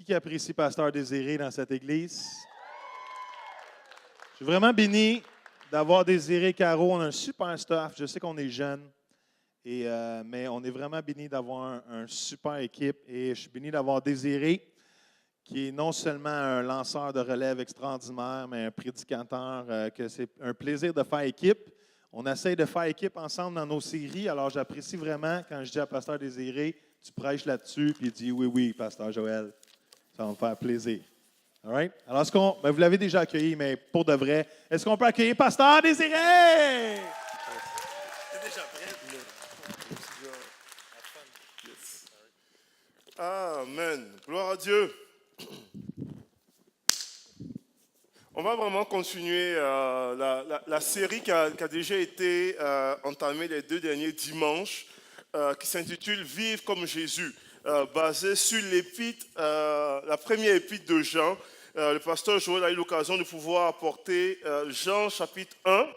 Qui apprécie Pasteur Désiré dans cette église? Je suis vraiment béni d'avoir Désiré Caro. On a un super staff. Je sais qu'on est jeunes, mais on est vraiment béni d'avoir un super équipe. Et je suis béni d'avoir Désiré, qui est non seulement un lanceur de relève extraordinaire, mais un prédicateur, que c'est un plaisir de faire équipe. On essaie de faire équipe ensemble dans nos séries. Alors, j'apprécie vraiment quand je dis à Pasteur Désiré, tu prêches là-dessus, puis il dit oui, oui, Pasteur Joël. Ça va me faire plaisir. All right? Alors, vous l'avez déjà accueilli, mais pour de vrai, est-ce qu'on peut accueillir Pasteur Désiré? T'es déjà prêt? Yes. Amen. Gloire à Dieu. On va vraiment continuer la série qui a déjà été entamée les 2 derniers dimanches, qui s'intitule « Vivre comme Jésus », basée sur l'épître, la première épître de Jean. Le pasteur Joël a eu l'occasion de pouvoir apporter Jean chapitre 1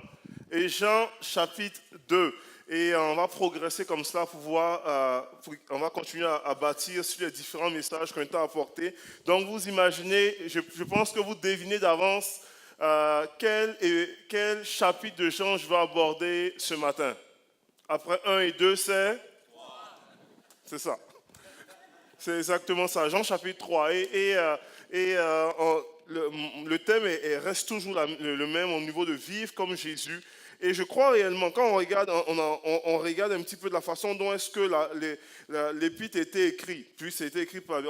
et Jean chapitre 2. Et on va progresser comme cela pour voir, on va continuer à bâtir sur les différents messages qu'on a apportés. Donc vous imaginez, je pense que vous devinez d'avance quel chapitre de Jean je vais aborder ce matin. Après 1 et 2, c'est ça. C'est exactement ça, Jean chapitre 3. Le thème reste toujours le même au niveau de vivre comme Jésus. Et je crois réellement, quand on regarde un petit peu de la façon dont est-ce que l'épître était écrit, puis c'était écrit par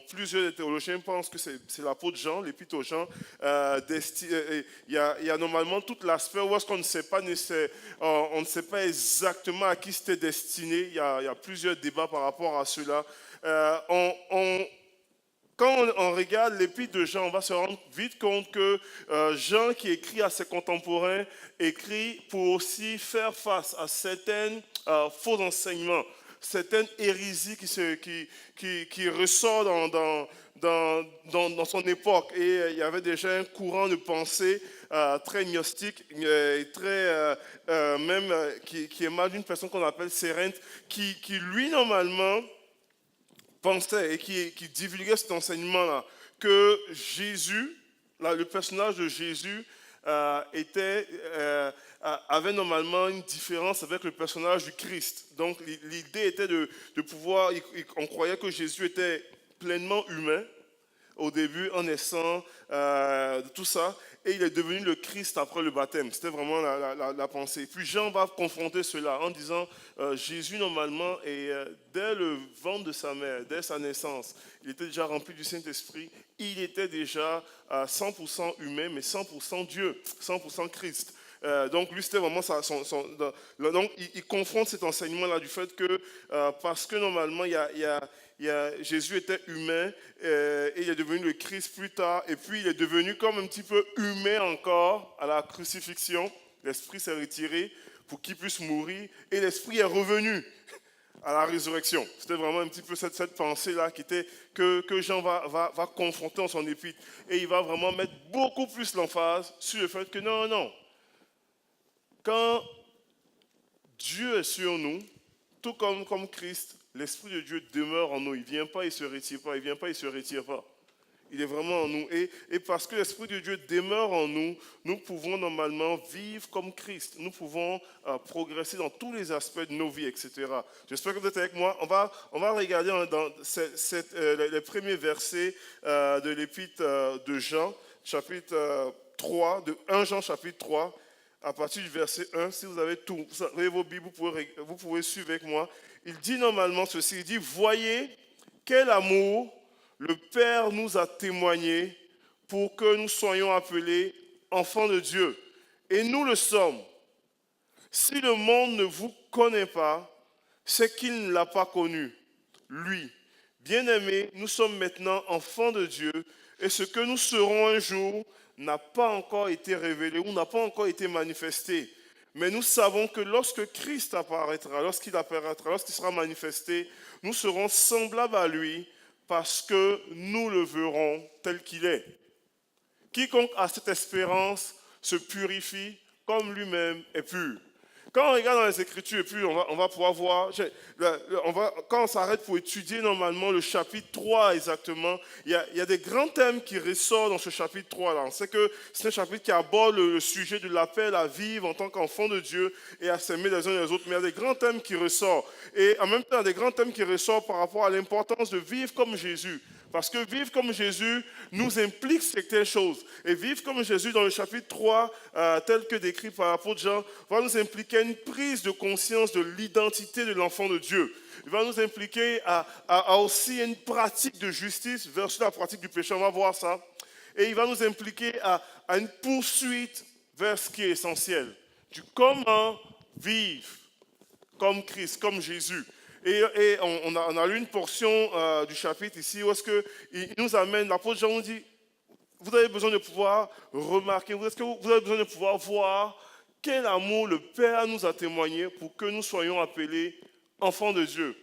plusieurs théologiens pensent que c'est l'apôtre Jean, l'épître aux Jean. Il y a normalement tout l'aspect où est-ce qu'on ne sait pas, on ne sait pas exactement à qui c'était destiné. Il y a plusieurs débats par rapport à cela. Quand on regarde l'épître de Jean, on va se rendre vite compte que Jean, qui écrit à ses contemporains, écrit pour aussi faire face à certains faux enseignements, certaines hérésies qui ressortent dans son époque. Et il y avait déjà un courant de pensée très gnostique, qui émane d'une personne qu'on appelle Sérène, qui lui, normalement, pensait et qui divulguait cet enseignement-là, que Jésus, le personnage de Jésus, avait normalement une différence avec le personnage du Christ. Donc l'idée était de pouvoir, on croyait que Jésus était pleinement humain au début, en naissant, de tout ça, et il est devenu le Christ après le baptême. C'était vraiment la pensée. Puis Jean va confronter cela en disant, Jésus normalement, dès le ventre de sa mère, dès sa naissance, il était déjà rempli du Saint-Esprit, il était déjà 100% humain, mais 100% Dieu, 100% Christ. Donc lui c'était vraiment donc il confronte cet enseignement-là du fait que parce que normalement Jésus était humain et il est devenu le Christ plus tard et puis il est devenu comme un petit peu humain encore à la crucifixion. L'esprit s'est retiré pour qu'il puisse mourir et l'esprit est revenu à la résurrection. C'était vraiment un petit peu cette pensée-là que Jean va confronter dans son épître et il va vraiment mettre beaucoup plus l'emphase sur le fait que non. Quand Dieu est sur nous, tout comme Christ, l'Esprit de Dieu demeure en nous. Il ne vient pas, il ne se retire pas. Il ne vient pas, il ne se retire pas. Il est vraiment en nous. Et parce que l'Esprit de Dieu demeure en nous, nous pouvons normalement vivre comme Christ. Nous pouvons progresser dans tous les aspects de nos vies, etc. J'espère que vous êtes avec moi. On va regarder dans les premiers versets de l'épître de Jean, chapitre 3, de 1 Jean chapitre 3. À partir du verset 1, si vous avez vos Bibles, vous pouvez suivre avec moi. Il dit normalement ceci, il dit, voyez quel amour le Père nous a témoigné pour que nous soyons appelés enfants de Dieu. Et nous le sommes. Si le monde ne vous connaît pas, c'est qu'il ne l'a pas connu, lui. Bien-aimés, nous sommes maintenant enfants de Dieu et ce que nous serons un jour n'a pas encore été révélé ou n'a pas encore été manifesté. Mais nous savons que lorsque Christ apparaîtra, lorsqu'il sera manifesté, nous serons semblables à lui parce que nous le verrons tel qu'il est. Quiconque a cette espérance se purifie comme lui-même est pur. Quand on regarde dans les Écritures, et puis on va pouvoir voir, quand on s'arrête pour étudier normalement le chapitre 3 exactement, il y a des grands thèmes qui ressortent dans ce chapitre 3 là. On sait que c'est un chapitre qui aborde le sujet de l'appel à vivre en tant qu'enfant de Dieu et à s'aimer les uns les autres, mais il y a des grands thèmes qui ressortent. Et en même temps, il y a des grands thèmes qui ressortent par rapport à l'importance de vivre comme Jésus. Parce que vivre comme Jésus nous implique certaines choses. Et vivre comme Jésus dans le chapitre 3, tel que décrit par l'apôtre Jean, va nous impliquer une prise de conscience de l'identité de l'enfant de Dieu. Il va nous impliquer à aussi une pratique de justice versus la pratique du péché. On va voir ça. Et il va nous impliquer à une poursuite vers ce qui est essentiel. Du comment vivre comme Christ, comme Jésus. Et on a lu une portion du chapitre ici où est-ce qu'il nous amène, l'apôtre Jean nous dit, vous avez besoin de pouvoir remarquer, est-ce que vous avez besoin de pouvoir voir quel amour le Père nous a témoigné pour que nous soyons appelés enfants de Dieu.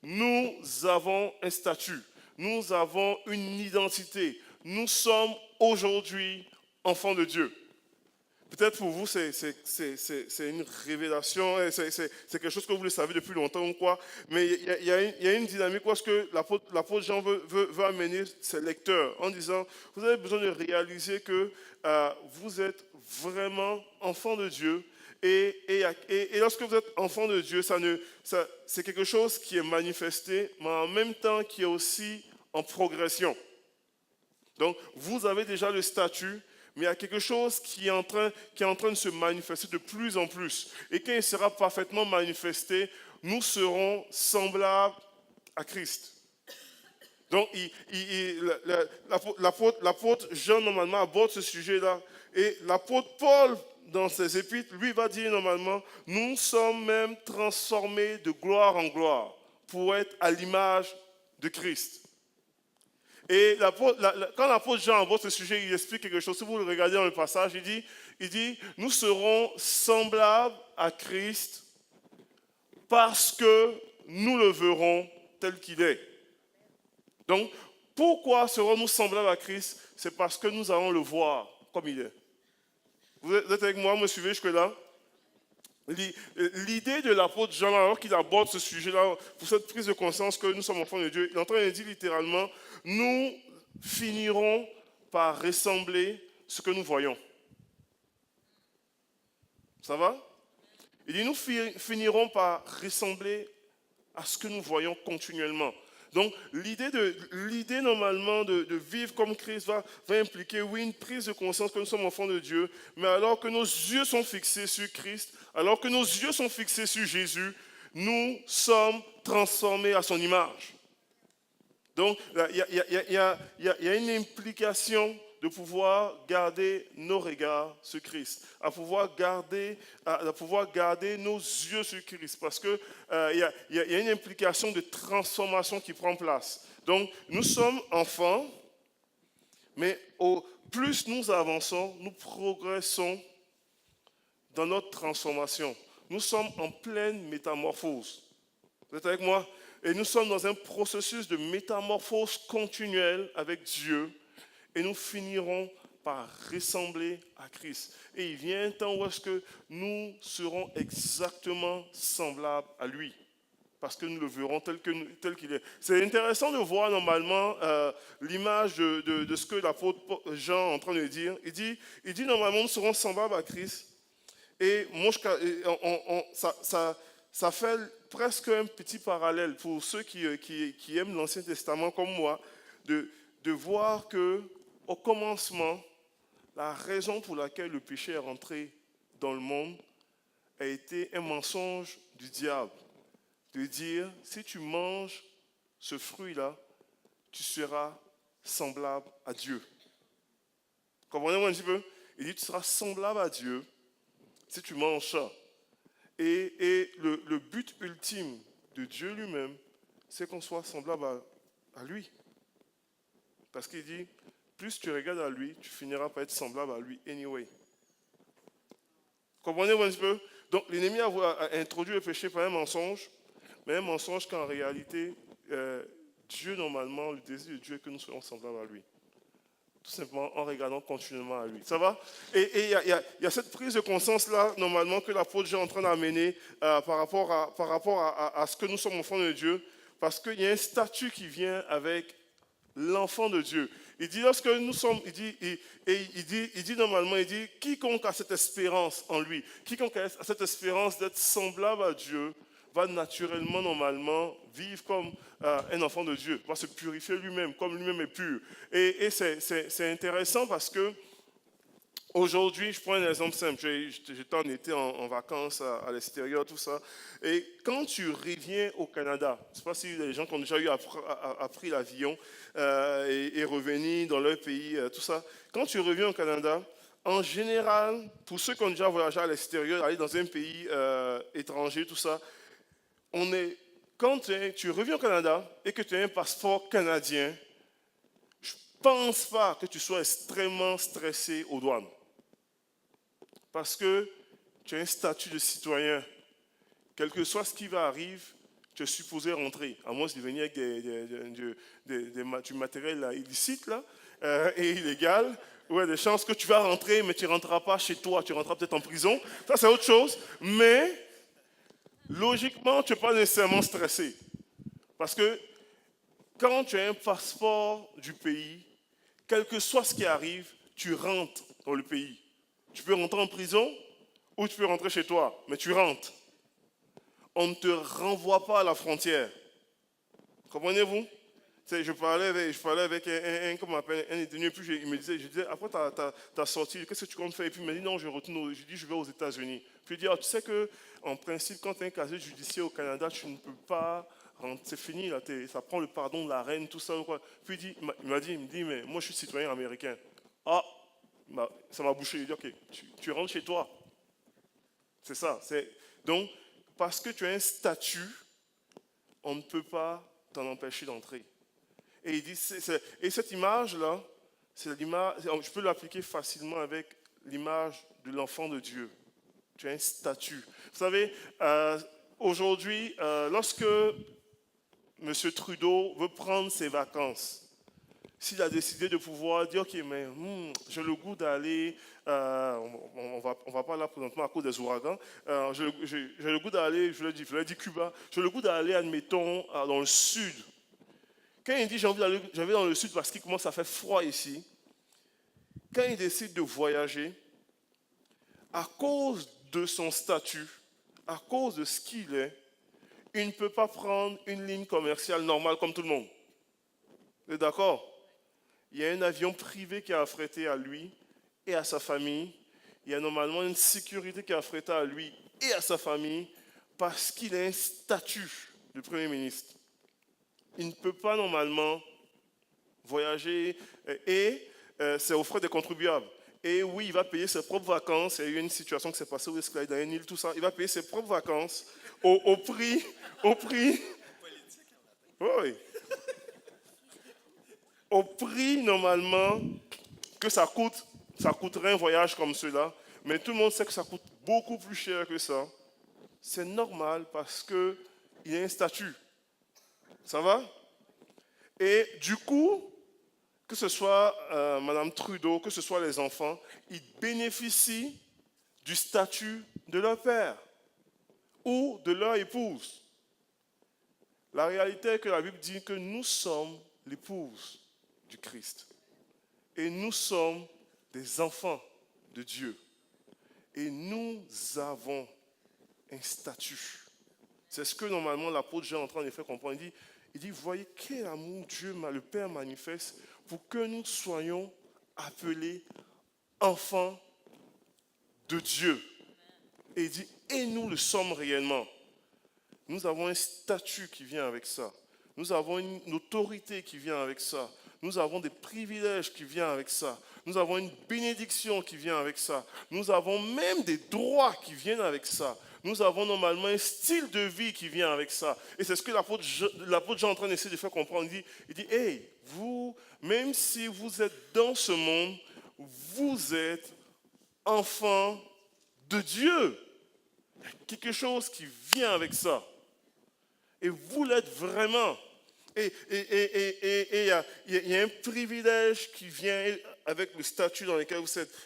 Nous avons un statut, nous avons une identité, nous sommes aujourd'hui enfants de Dieu. Peut-être pour vous, c'est une révélation, c'est quelque chose que vous le savez depuis longtemps ou quoi, mais il y a une dynamique où est-ce que l'apôtre Jean veut amener ses lecteurs en disant, vous avez besoin de réaliser que vous êtes vraiment enfant de Dieu, et lorsque vous êtes enfant de Dieu, c'est quelque chose qui est manifesté, mais en même temps qui est aussi en progression. Donc, vous avez déjà le statut, mais il y a quelque chose qui est en train de se manifester de plus en plus. Et quand il sera parfaitement manifesté, nous serons semblables à Christ. Donc, l'apôtre Jean, normalement, aborde ce sujet-là. Et l'apôtre Paul, dans ses épîtres, lui va dire normalement, nous sommes même transformés de gloire en gloire pour être à l'image de Christ. Et quand l'apôtre Jean aborde ce sujet, il explique quelque chose. Si vous le regardez dans le passage, il dit, nous serons semblables à Christ parce que nous le verrons tel qu'il est. Donc, pourquoi serons-nous semblables à Christ? C'est parce que nous allons le voir comme il est. Vous êtes avec moi, me suivez jusque-là? L'idée de l'apôtre Jean, alors qu'il aborde ce sujet-là, pour cette prise de conscience que nous sommes enfants de Dieu, il est en train de dire littéralement, nous finirons par ressembler ce que nous voyons. Ça va? Il dit, nous finirons par ressembler à ce que nous voyons continuellement. Donc, l'idée normalement de vivre comme Christ va impliquer, oui, une prise de conscience que nous sommes enfants de Dieu, mais alors que nos yeux sont fixés sur Christ, alors que nos yeux sont fixés sur Jésus, nous sommes transformés à son image. Donc, il y a une implication de pouvoir garder nos regards sur Christ, à pouvoir garder nos yeux sur Christ, parce que il y a une implication de transformation qui prend place. Donc, nous sommes enfants, mais plus nous avançons, nous progressons dans notre transformation. Nous sommes en pleine métamorphose. Vous êtes avec moi? Et nous sommes dans un processus de métamorphose continuelle avec Dieu. Et nous finirons par ressembler à Christ. Et il vient un temps où est-ce que nous serons exactement semblables à lui. Parce que nous le verrons tel qu'il est. C'est intéressant de voir normalement l'image de ce que l'apôtre Jean est en train de dire. Il dit normalement nous serons semblables à Christ. Et moi, ça fait presque un petit parallèle pour ceux qui aiment l'Ancien Testament comme moi, de voir qu'au commencement, la raison pour laquelle le péché est rentré dans le monde a été un mensonge du diable. De dire, si tu manges ce fruit-là, tu seras semblable à Dieu. Comprenez-vous un petit peu? Il dit, tu seras semblable à Dieu si tu manges ça. Et le but ultime de Dieu lui-même, c'est qu'on soit semblable à lui. Parce qu'il dit, plus tu regardes à lui, tu finiras par être semblable à lui anyway. Comprenez-vous un petit peu? Donc l'ennemi a introduit le péché par un mensonge, mais un mensonge qu'en réalité, Dieu normalement, le désir de Dieu est que nous soyons semblables à lui. Tout simplement en regardant continuellement à lui. Ça va? Et il y a cette prise de conscience-là, normalement, que l'apôtre Jean est en train d'amener par rapport à ce que nous sommes enfants de Dieu, parce qu'il y a un statut qui vient avec l'enfant de Dieu. Il dit, lorsque nous sommes, il dit normalement, il dit, quiconque a cette espérance en lui, quiconque a cette espérance d'être semblable à Dieu, va naturellement, normalement, vivre comme un enfant de Dieu, va se purifier lui-même, comme lui-même est pur. Et c'est intéressant parce que aujourd'hui, je prends un exemple simple. J'étais en été en vacances à l'extérieur, tout ça. Et quand tu reviens au Canada, je ne sais pas si les gens qui ont déjà appris l'avion et revenir dans leur pays, tout ça. Quand tu reviens au Canada, en général, pour ceux qui ont déjà voyagé à l'extérieur, aller dans un pays étranger, tout ça, quand tu reviens au Canada et que tu as un passeport canadien, je ne pense pas que tu sois extrêmement stressé aux douanes. Parce que tu as un statut de citoyen. Quel que soit ce qui va arriver, tu es supposé rentrer. À moins de venir avec du matériel là, illicite là, et illégal. Ouais, des chances que tu vas rentrer, mais tu ne rentreras pas chez toi. Tu rentreras peut-être en prison. Ça, c'est autre chose. Mais logiquement, tu n'es pas nécessairement stressé. Parce que quand tu as un passeport du pays, quel que soit ce qui arrive, tu rentres dans le pays. Tu peux rentrer en prison ou tu peux rentrer chez toi, mais tu rentres. On ne te renvoie pas à la frontière. Comprenez-vous? Je parlais avec un détenu, puis il me disait, après ta sortie, qu'est-ce que tu comptes faire? Et puis il m'a dit, non, je retourne, je dis, je vais aux États-Unis. Puis il dit, tu sais qu'en principe, quand tu as un casier judiciaire au Canada, tu ne peux pas rentrer, c'est fini, là, ça prend le pardon de la reine, tout ça. Quoi. Puis il me dit, mais moi je suis citoyen américain. Ah, ça m'a bouché. Il dit, ok, tu rentres chez toi. C'est ça. Donc, parce que tu as un statut, on ne peut pas t'en empêcher d'entrer. Et il dit, et cette image-là, je peux l'appliquer facilement avec l'image de l'enfant de Dieu. Tu as un statut. Vous savez, aujourd'hui, lorsque M. Trudeau veut prendre ses vacances, s'il a décidé de pouvoir dire, ok, mais j'ai le goût d'aller, on va pas là présentement à cause des ouragans, j'ai le goût d'aller, je l'ai dit Cuba, j'ai le goût d'aller, admettons, dans le sud. Quand il dit j'ai envie d'aller dans le sud parce qu'il commence à faire froid ici, quand il décide de voyager, à cause de son statut, à cause de ce qu'il est, il ne peut pas prendre une ligne commerciale normale comme tout le monde. Vous êtes d'accord? Il y a un avion privé qui est affrété à lui et à sa famille. Il y a normalement une sécurité qui est affrétée à lui et à sa famille parce qu'il a un statut de Premier ministre. Il ne peut pas normalement voyager et c'est aux frais des contribuables. Et oui, il va payer ses propres vacances. Il y a eu une situation qui s'est passée où il est dans une île, tout ça. Il va payer ses propres vacances au prix. Oui. Au prix, normalement, que ça coûterait un voyage comme cela. Mais tout le monde sait que ça coûte beaucoup plus cher que ça. C'est normal parce qu'il y a un statut. Ça va? Et du coup, que ce soit Mme Trudeau, que ce soit les enfants, ils bénéficient du statut de leur père ou de leur épouse. La réalité est que la Bible dit que nous sommes l'épouse du Christ. Et nous sommes des enfants de Dieu. Et nous avons un statut. C'est ce que normalement l'apôtre Jean est en train de faire comprendre. Il dit, voyez quel amour Dieu, le Père manifeste pour que nous soyons appelés enfants de Dieu. Et il dit, et nous le sommes réellement. Nous avons un statut qui vient avec ça. Nous avons une autorité qui vient avec ça. Nous avons des privilèges qui viennent avec ça. Nous avons une bénédiction qui vient avec ça. Nous avons même des droits qui viennent avec ça. Nous avons normalement un style de vie qui vient avec ça. Et c'est ce que l'apôtre Jean est en train d'essayer de faire comprendre. Il dit, hey, vous, même si vous êtes dans ce monde, vous êtes enfants de Dieu. Il y a quelque chose qui vient avec ça. Et vous l'êtes vraiment. Il y a un privilège qui vient avec le statut dans lequel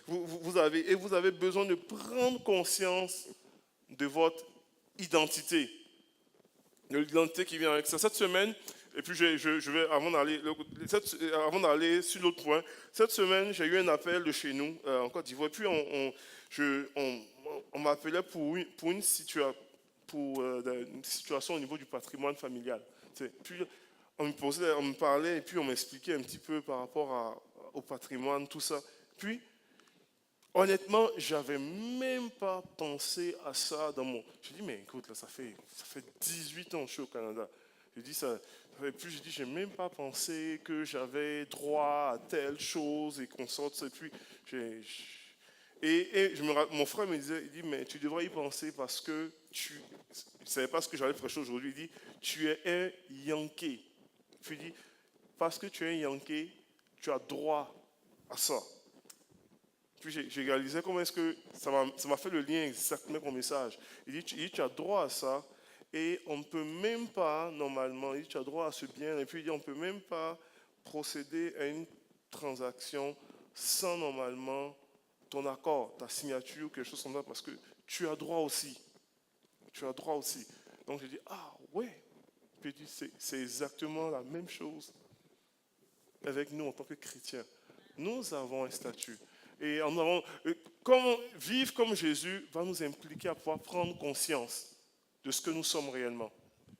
vous avez, et vous avez besoin de prendre conscience de votre identité. De l'identité qui vient avec ça. Cette semaine, et puis je vais, avant d'aller sur l'autre point, cette semaine, j'ai eu un appel de chez nous, en Côte d'Ivoire, et puis on m'appelait pour une situation au niveau du patrimoine familial. Puis on me parlait, et puis on m'expliquait un petit peu par rapport au patrimoine, tout ça. Puis, honnêtement, j'avais même pas pensé à ça dans mon... J'ai dit, mais écoute, là, ça fait 18 ans que je suis au Canada. J'ai dit ça, et puis j'ai dit, j'ai même pas pensé que j'avais droit à telle chose et qu'on sorte. Et puis, mon frère me disait, il dit, mais tu devrais y penser parce que tu ne savais pas ce que j'allais prêcher aujourd'hui. Il dit, tu es un Yankee. Puis il dit, parce que tu es un Yankee, tu as droit à ça. Puis j'ai réalisé comment est-ce que ça m'a fait le lien exactement avec mon message. Il dit, tu as droit à ça et on ne peut même pas, normalement, il dit, tu as droit à ce bien. Et puis il dit, on ne peut même pas procéder à une transaction sans normalement ton accord, ta signature, quelque chose comme ça, parce que tu as droit aussi. Tu as droit aussi. Donc j'ai dit, ah ouais. Puis il dit, c'est exactement la même chose avec nous en tant que chrétiens. Nous avons un statut. Et vivre comme Jésus va nous impliquer à pouvoir prendre conscience de ce que nous sommes réellement.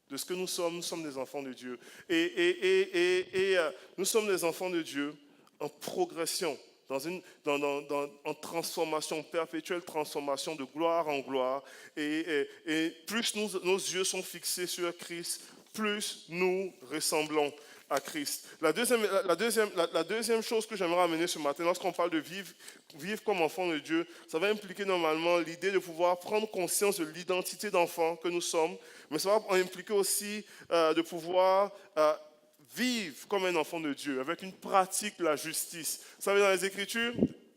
De ce que nous sommes des enfants de Dieu. Et nous sommes des enfants de Dieu en progression, en transformation, perpétuelle transformation de gloire en gloire. Et plus nos yeux sont fixés sur Christ, plus nous ressemblons à Christ. La deuxième chose que j'aimerais amener ce matin, lorsqu'on parle de vivre comme enfant de Dieu, ça va impliquer normalement l'idée de pouvoir prendre conscience de l'identité d'enfant que nous sommes, mais ça va impliquer aussi de pouvoir vivre comme un enfant de Dieu, avec une pratique de la justice. Vous savez, dans les Écritures,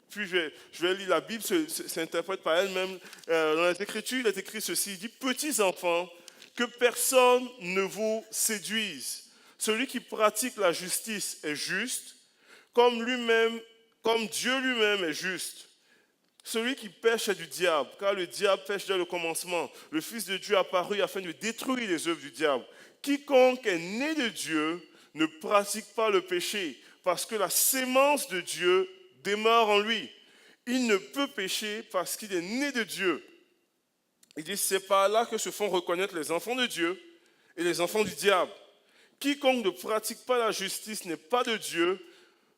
puis je vais lire la Bible, s'interprète par elle-même. Dans les Écritures, il est écrit ceci, il dit « Petits enfants, que personne ne vous séduise. Celui qui pratique la justice est juste, comme Dieu lui-même est juste. Celui qui pêche est du diable, car le diable pêche dès le commencement. Le Fils de Dieu est apparu afin de détruire les œuvres du diable. Quiconque est né de Dieu ne pratique pas le péché, parce que la sémence de Dieu demeure en lui. Il ne peut pécher parce qu'il est né de Dieu. Il dit, c'est par là que se font reconnaître les enfants de Dieu et les enfants du diable. Quiconque ne pratique pas la justice n'est pas de Dieu,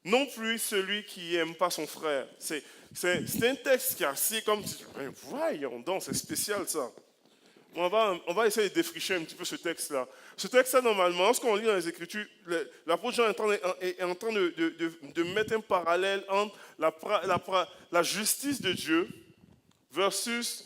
non plus celui qui n'aime pas son frère. C'est un texte qui est assez comme... Voyons donc, c'est spécial ça. On va essayer de défricher un petit peu ce texte-là. Ce texte-là, normalement, lorsqu'on lit dans les Écritures, l'apôtre Jean est en train de mettre un parallèle entre la justice de Dieu versus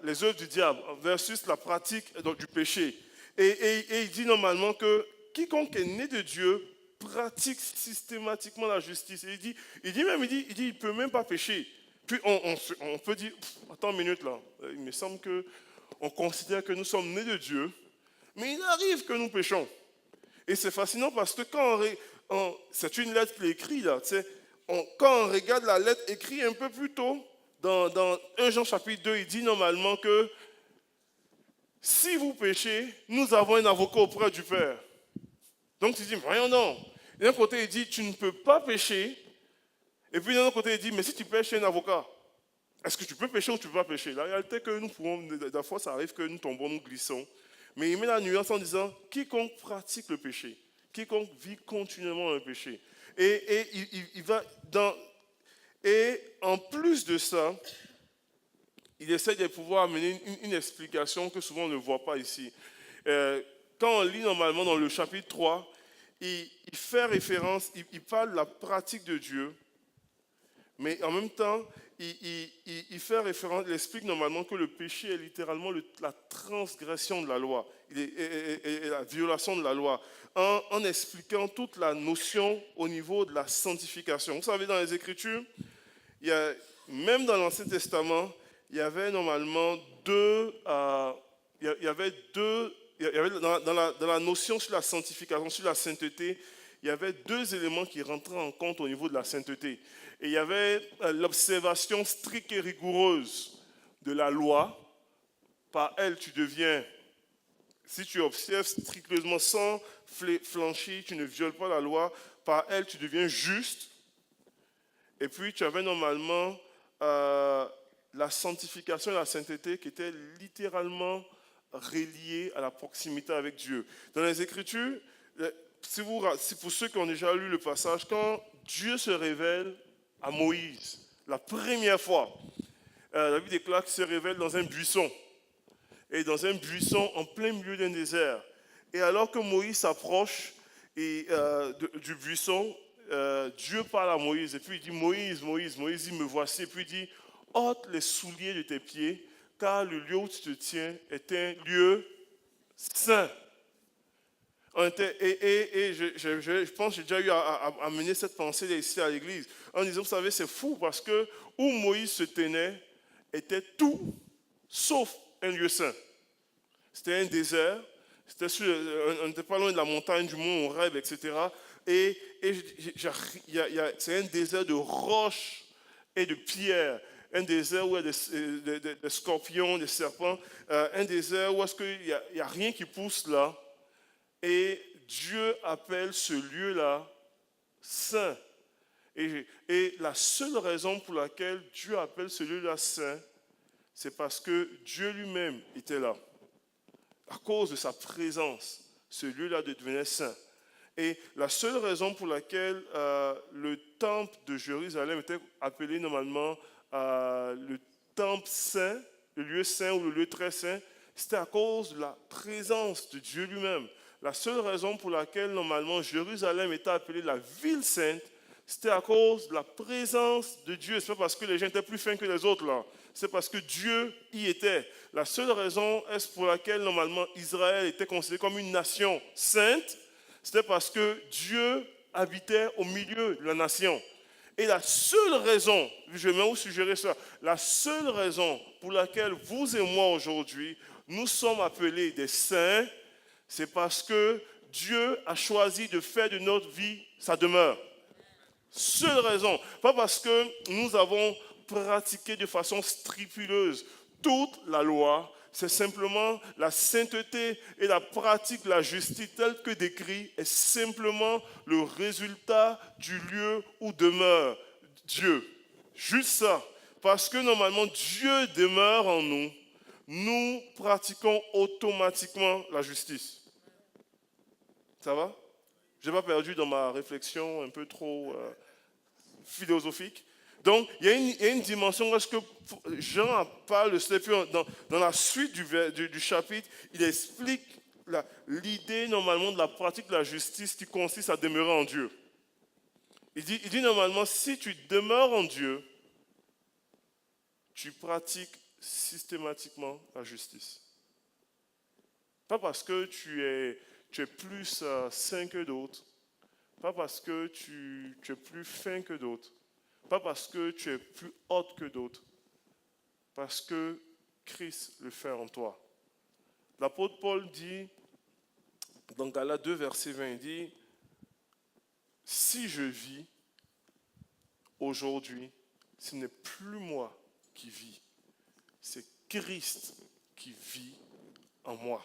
les œuvres du diable, versus la pratique du péché. Et il dit normalement que quiconque est né de Dieu pratique systématiquement la justice. Et il dit il ne peut même pas pécher. Puis on peut dire, attends une minute là, il me semble qu'on considère que nous sommes nés de Dieu, mais il arrive que nous péchons. Et c'est fascinant parce que c'est une lettre qu'il écrit là, quand on regarde la lettre écrite un peu plus tôt, dans 1 Jean chapitre 2, il dit normalement que si vous péchez, nous avons un avocat auprès du Père. Donc tu dis, voyons non. D'un côté, il dit, tu ne peux pas pécher. Et puis d'un autre côté, il dit, mais si tu pêches, il y a un avocat. Est-ce que tu peux pécher ou tu ne peux pas pécher? La réalité est que nous pouvons, des fois ça arrive que nous tombons, nous glissons. Mais il met la nuance en disant, quiconque pratique le péché, quiconque vit continuellement dans le péché. Et il va dans... Et en plus de ça, il essaie de pouvoir amener une explication que souvent on ne voit pas ici. Quand on lit normalement dans le chapitre 3, il fait référence, il parle de la pratique de Dieu, mais en même temps, il fait référence, il explique normalement que le péché est littéralement la transgression de la loi, et la violation de la loi, en expliquant toute la notion au niveau de la sanctification. Vous savez, dans les Écritures, même dans l'Ancien Testament, il y avait normalement deux il y avait dans la notion sur la sanctification, sur la sainteté, il y avait deux éléments qui rentraient en compte au niveau de la sainteté. Et il y avait l'observation stricte et rigoureuse de la loi. Par elle, tu deviens, si tu observes strictement sans flanchir, tu ne violes pas la loi, par elle, tu deviens juste. Et puis, tu avais normalement la sanctification et la sainteté qui étaient littéralement reliées à la proximité avec Dieu. Dans les Écritures, si pour ceux qui ont déjà lu le passage, quand Dieu se révèle à Moïse, la première fois, la Bible déclare qu'il se révèle dans un buisson. Et dans un buisson en plein milieu d'un désert. Et alors que Moïse s'approche du buisson, Dieu parle à Moïse. Et puis il dit, Moïse, Moïse, Moïse, il me voici. Et puis il dit, ôte les souliers de tes pieds, car le lieu où tu te tiens est un lieu saint. Et je pense que j'ai déjà eu à mener cette pensée ici à l'église. En disant, vous savez, c'est fou parce que où Moïse se tenait était tout sauf un lieu saint. C'était un désert, on n'était pas loin de la montagne du mont Horeb, etc. Et c'est un désert de roches et de pierres, un désert où il y a des scorpions, des serpents, un désert où il n'y a rien qui pousse là. Et Dieu appelle ce lieu-là saint. Et la seule raison pour laquelle Dieu appelle ce lieu-là saint, c'est parce que Dieu lui-même était là. À cause de sa présence, ce lieu-là devenait saint. Et la seule raison pour laquelle le temple de Jérusalem était appelé normalement le temple saint, le lieu saint ou le lieu très saint, c'était à cause de la présence de Dieu lui-même. La seule raison pour laquelle normalement Jérusalem était appelée la ville sainte, c'était à cause de la présence de Dieu. Ce n'est pas parce que les gens étaient plus fins que les autres là. C'est parce que Dieu y était. La seule raison est pour laquelle normalement Israël était considéré comme une nation sainte, c'était parce que Dieu habitait au milieu de la nation. Et la seule raison, je vais vous suggérer ça, la seule raison pour laquelle vous et moi aujourd'hui, nous sommes appelés des saints, c'est parce que Dieu a choisi de faire de notre vie sa demeure. Seule raison. Pas parce que nous avons pratiqué de façon scrupuleuse toute la loi, c'est simplement la sainteté et la pratique de la justice telle que décrit est simplement le résultat du lieu où demeure Dieu. Juste ça. Parce que normalement Dieu demeure en nous, nous pratiquons automatiquement la justice. Ça va? Je n'ai pas perdu dans ma réflexion un peu trop philosophique. Donc, il y a une dimension, est-ce que Jean parle de cela, puis dans la suite du chapitre, il explique l'idée normalement de la pratique de la justice qui consiste à demeurer en Dieu. Il dit normalement, si tu demeures en Dieu, tu pratiques systématiquement la justice. Pas parce que tu es plus saint que d'autres, pas parce que tu es plus fin que d'autres, pas parce que tu es plus haute que d'autres, parce que Christ le fait en toi. L'apôtre Paul dit, dans Galates 2, verset 20, il dit, si je vis aujourd'hui, ce n'est plus moi qui vis, c'est Christ qui vit en moi.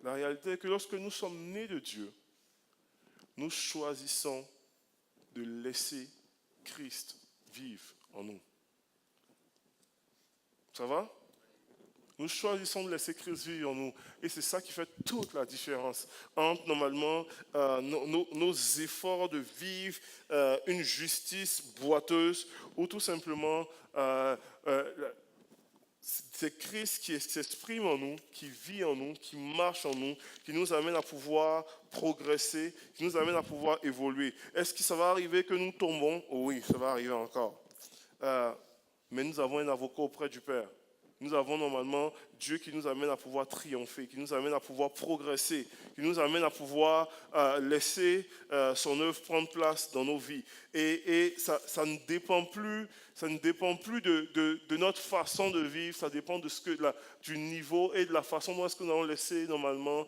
La réalité est que lorsque nous sommes nés de Dieu, nous choisissons de laisser Christ vivre en nous. Ça va? Nous choisissons de laisser Christ vivre en nous. Et c'est ça qui fait toute la différence entre normalement nos efforts de vivre une justice boiteuse ou tout simplement c'est Christ qui s'exprime en nous, qui vit en nous, qui marche en nous, qui nous amène à pouvoir progresser, qui nous amène à pouvoir évoluer. Est-ce que ça va arriver que nous tombons? Oh oui, ça va arriver encore. Mais nous avons un avocat auprès du Père. nous avons normalement Dieu qui nous amène à pouvoir triompher, qui nous amène à pouvoir progresser, qui nous amène à pouvoir laisser son œuvre prendre place dans nos vies. Et ça ne dépend plus, de notre façon de vivre, ça dépend du niveau et de la façon dont est-ce que nous allons laisser normalement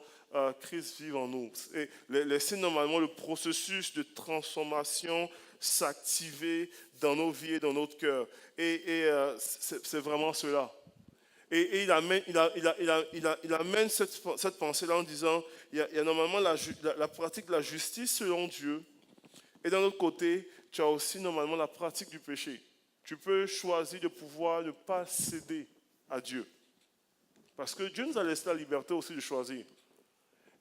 Christ vivre en nous. Et laisser normalement le processus de transformation s'activer dans nos vies et dans notre cœur. Et c'est vraiment cela. Et il amène cette pensée-là en disant, il y a normalement la pratique de la justice selon Dieu. Et d'un autre côté, tu as aussi normalement la pratique du péché. Tu peux choisir de pouvoir ne pas céder à Dieu. Parce que Dieu nous a laissé la liberté aussi de choisir.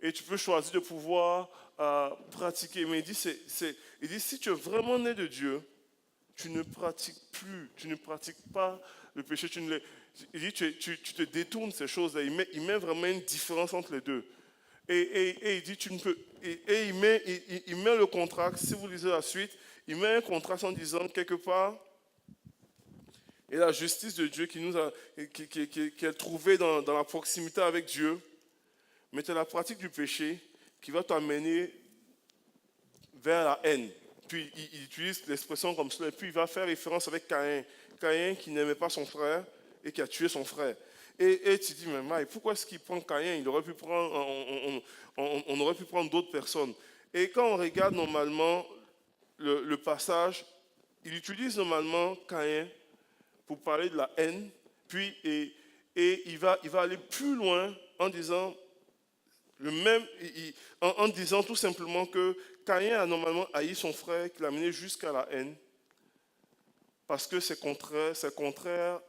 Et tu peux choisir de pouvoir pratiquer. Mais il dit, si tu es vraiment né de Dieu, tu ne pratiques pas le péché. Il dit, tu te détournes ces choses-là. Il met vraiment une différence entre les deux. Et il dit, tu ne peux. Et il met le contraste, si vous lisez la suite, il met un contraste en disant quelque part, et la justice de Dieu qui est trouvée dans la proximité avec Dieu, mais c'est la pratique du péché qui va t'amener vers la haine. Puis il utilise l'expression comme cela, et puis il va faire référence avec Caïn. Caïn qui n'aimait pas son frère et qui a tué son frère. Et tu dis, mais Mike, pourquoi est-ce qu'il prend Caïn? On aurait pu prendre d'autres personnes. Et quand on regarde normalement le passage, il utilise normalement Caïn pour parler de la haine, puis et il va aller plus loin en disant en disant tout simplement que Caïn a normalement haï son frère, qu'il a mené jusqu'à la haine, parce que c'est contraire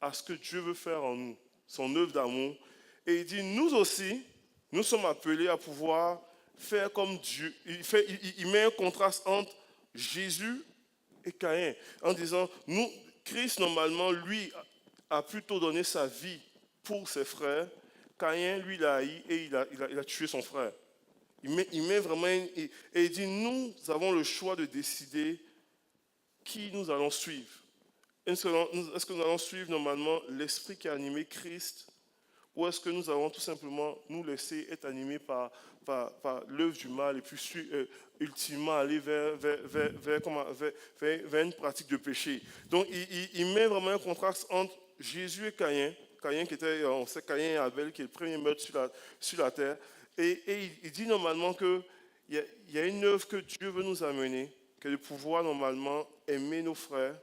à ce que Dieu veut faire en nous, son œuvre d'amour. Et il dit, nous aussi, nous sommes appelés à pouvoir faire comme Dieu. Il met un contraste entre Jésus et Caïn, en disant, Christ, normalement, lui, a plutôt donné sa vie pour ses frères. Caïn, lui, l'a haï et il a tué son frère. Il met vraiment, et il dit, nous avons le choix de décider qui nous allons suivre. Est-ce que nous allons suivre normalement l'esprit qui a animé Christ, ou est-ce que nous allons tout simplement nous laisser être animés par l'œuvre du mal et puis ultimement aller vers une pratique de péché. Donc il met vraiment un contraste entre Jésus et Caïn. Caïn qui était, on sait Caïn et Abel qui est le premier meurtre sur la terre. Et il dit normalement qu'il y a une œuvre que Dieu veut nous amener, que de pouvoir normalement aimer nos frères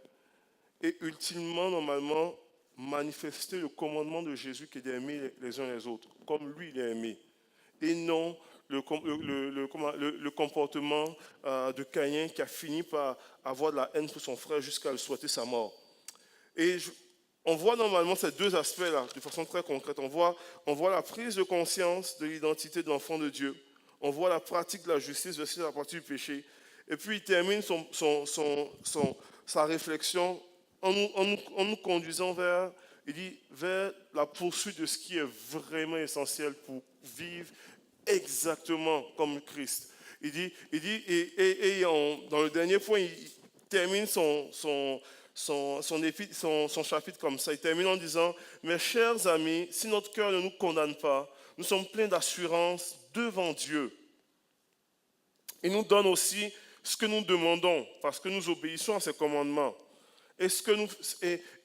et ultimement normalement manifester le commandement de Jésus qui est d'aimer les uns les autres, comme lui il est aimé. Et non le comportement de Caïn qui a fini par avoir de la haine pour son frère jusqu'à le souhaiter sa mort. Et on voit normalement ces deux aspects-là de façon très concrète. On voit la prise de conscience de l'identité de l'enfant de Dieu. On voit la pratique de la justice versus la pratique du péché. Et puis il termine sa réflexion en nous conduisant vers la poursuite de ce qui est vraiment essentiel pour vivre exactement comme Christ. Il dit, dans le dernier point, il termine son chapitre comme ça. Il termine en disant, mes chers amis, si notre cœur ne nous condamne pas, nous sommes pleins d'assurance devant Dieu. Il nous donne aussi ce que nous demandons, parce que nous obéissons à ses commandements. Et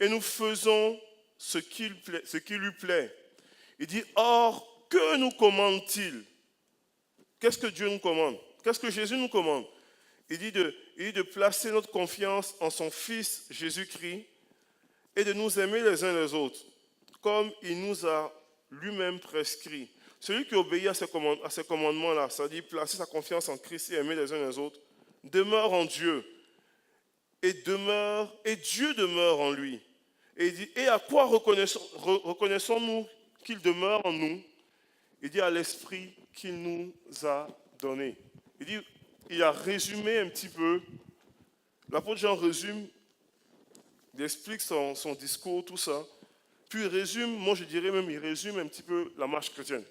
nous faisons ce qui lui plaît. Il dit, or, que nous commande-t-il? Qu'est-ce que Dieu nous commande? Qu'est-ce que Jésus nous commande? Il dit de placer notre confiance en son Fils Jésus-Christ et de nous aimer les uns les autres, comme il nous a lui-même prescrit. Celui qui obéit à ces commandements-là, c'est-à-dire placer sa confiance en Christ et aimer les uns les autres, demeure en Dieu et Dieu demeure en lui. Et il dit, et à quoi reconnaissons-nous qu'il demeure en nous? Il dit à l'esprit qu'il nous a donné. Il a résumé un petit peu, l'apôtre Jean résume, il explique son discours, tout ça, puis il résume, moi je dirais même, il résume un petit peu la marche chrétienne.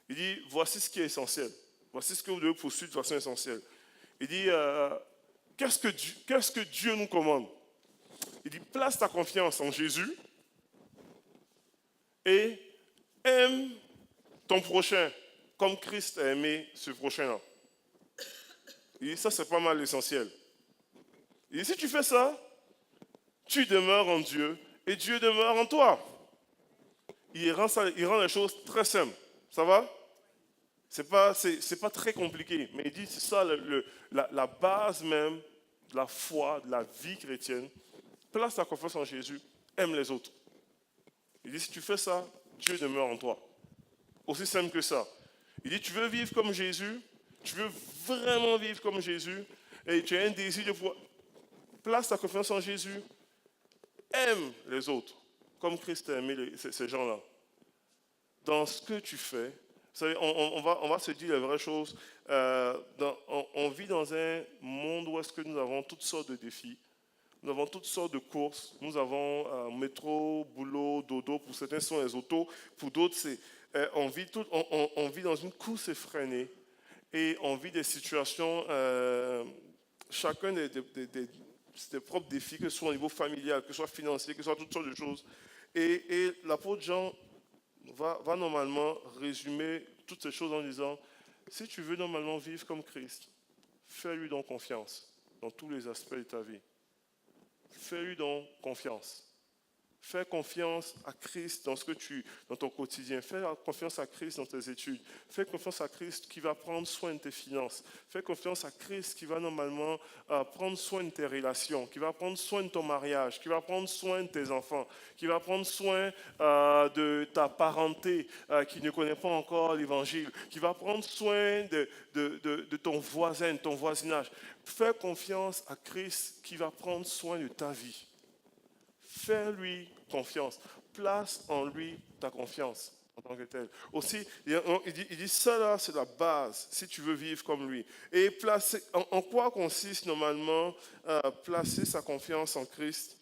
Il dit, voici ce qui est essentiel, voici ce que vous devez poursuivre de façon essentielle. Il dit, qu'est-ce que Dieu nous commande? Il dit, place ta confiance en Jésus, et aime ton prochain comme Christ a aimé ce prochain-là. Il dit, ça c'est pas mal l'essentiel. Il dit, si tu fais ça, tu demeures en Dieu et Dieu demeure en toi. Il rend les choses très simples. Ça va? C'est pas très compliqué, mais il dit c'est ça la base même de la foi, de la vie chrétienne. Place ta confiance en Jésus, aime les autres. Il dit si tu fais ça, Dieu demeure en toi. Aussi simple que ça. Il dit tu veux vivre comme Jésus, tu veux vraiment vivre comme Jésus, et tu as un désir de pouvoir. Place ta confiance en Jésus, aime les autres, comme Christ a aimé ces gens-là. Dans ce que tu fais, vous savez, on va se dire les vraies choses. On vit dans un monde où est-ce que nous avons toutes sortes de défis. Nous avons toutes sortes de courses. Nous avons métro, boulot, dodo. Pour certains, ce sont les autos. Pour d'autres, on vit dans une course effrénée. Et on vit des situations, chacun des propres défis, que ce soit au niveau familial, que ce soit financier, que ce soit toutes sortes de choses. Et l'apôtre Jean va normalement résumer toutes ces choses en disant, si tu veux normalement vivre comme Christ, fais-lui donc confiance dans tous les aspects de ta vie. Fais-lui donc confiance. Fais confiance à Christ dans ton quotidien. Fais confiance à Christ dans tes études. Fais confiance à Christ qui va prendre soin de tes finances. Fais confiance à Christ qui va normalement prendre soin de tes relations, qui va prendre soin de ton mariage, qui va prendre soin de tes enfants, qui va prendre soin de ta parenté qui ne connaît pas encore l'évangile, qui va prendre soin de ton voisin, de ton voisinage. Fais confiance à Christ qui va prendre soin de ta vie. Fais-lui confiance. Place en lui ta confiance en tant que tel. Aussi, il dit ça là, c'est la base si tu veux vivre comme lui. Et en quoi consiste normalement placer sa confiance en Christ?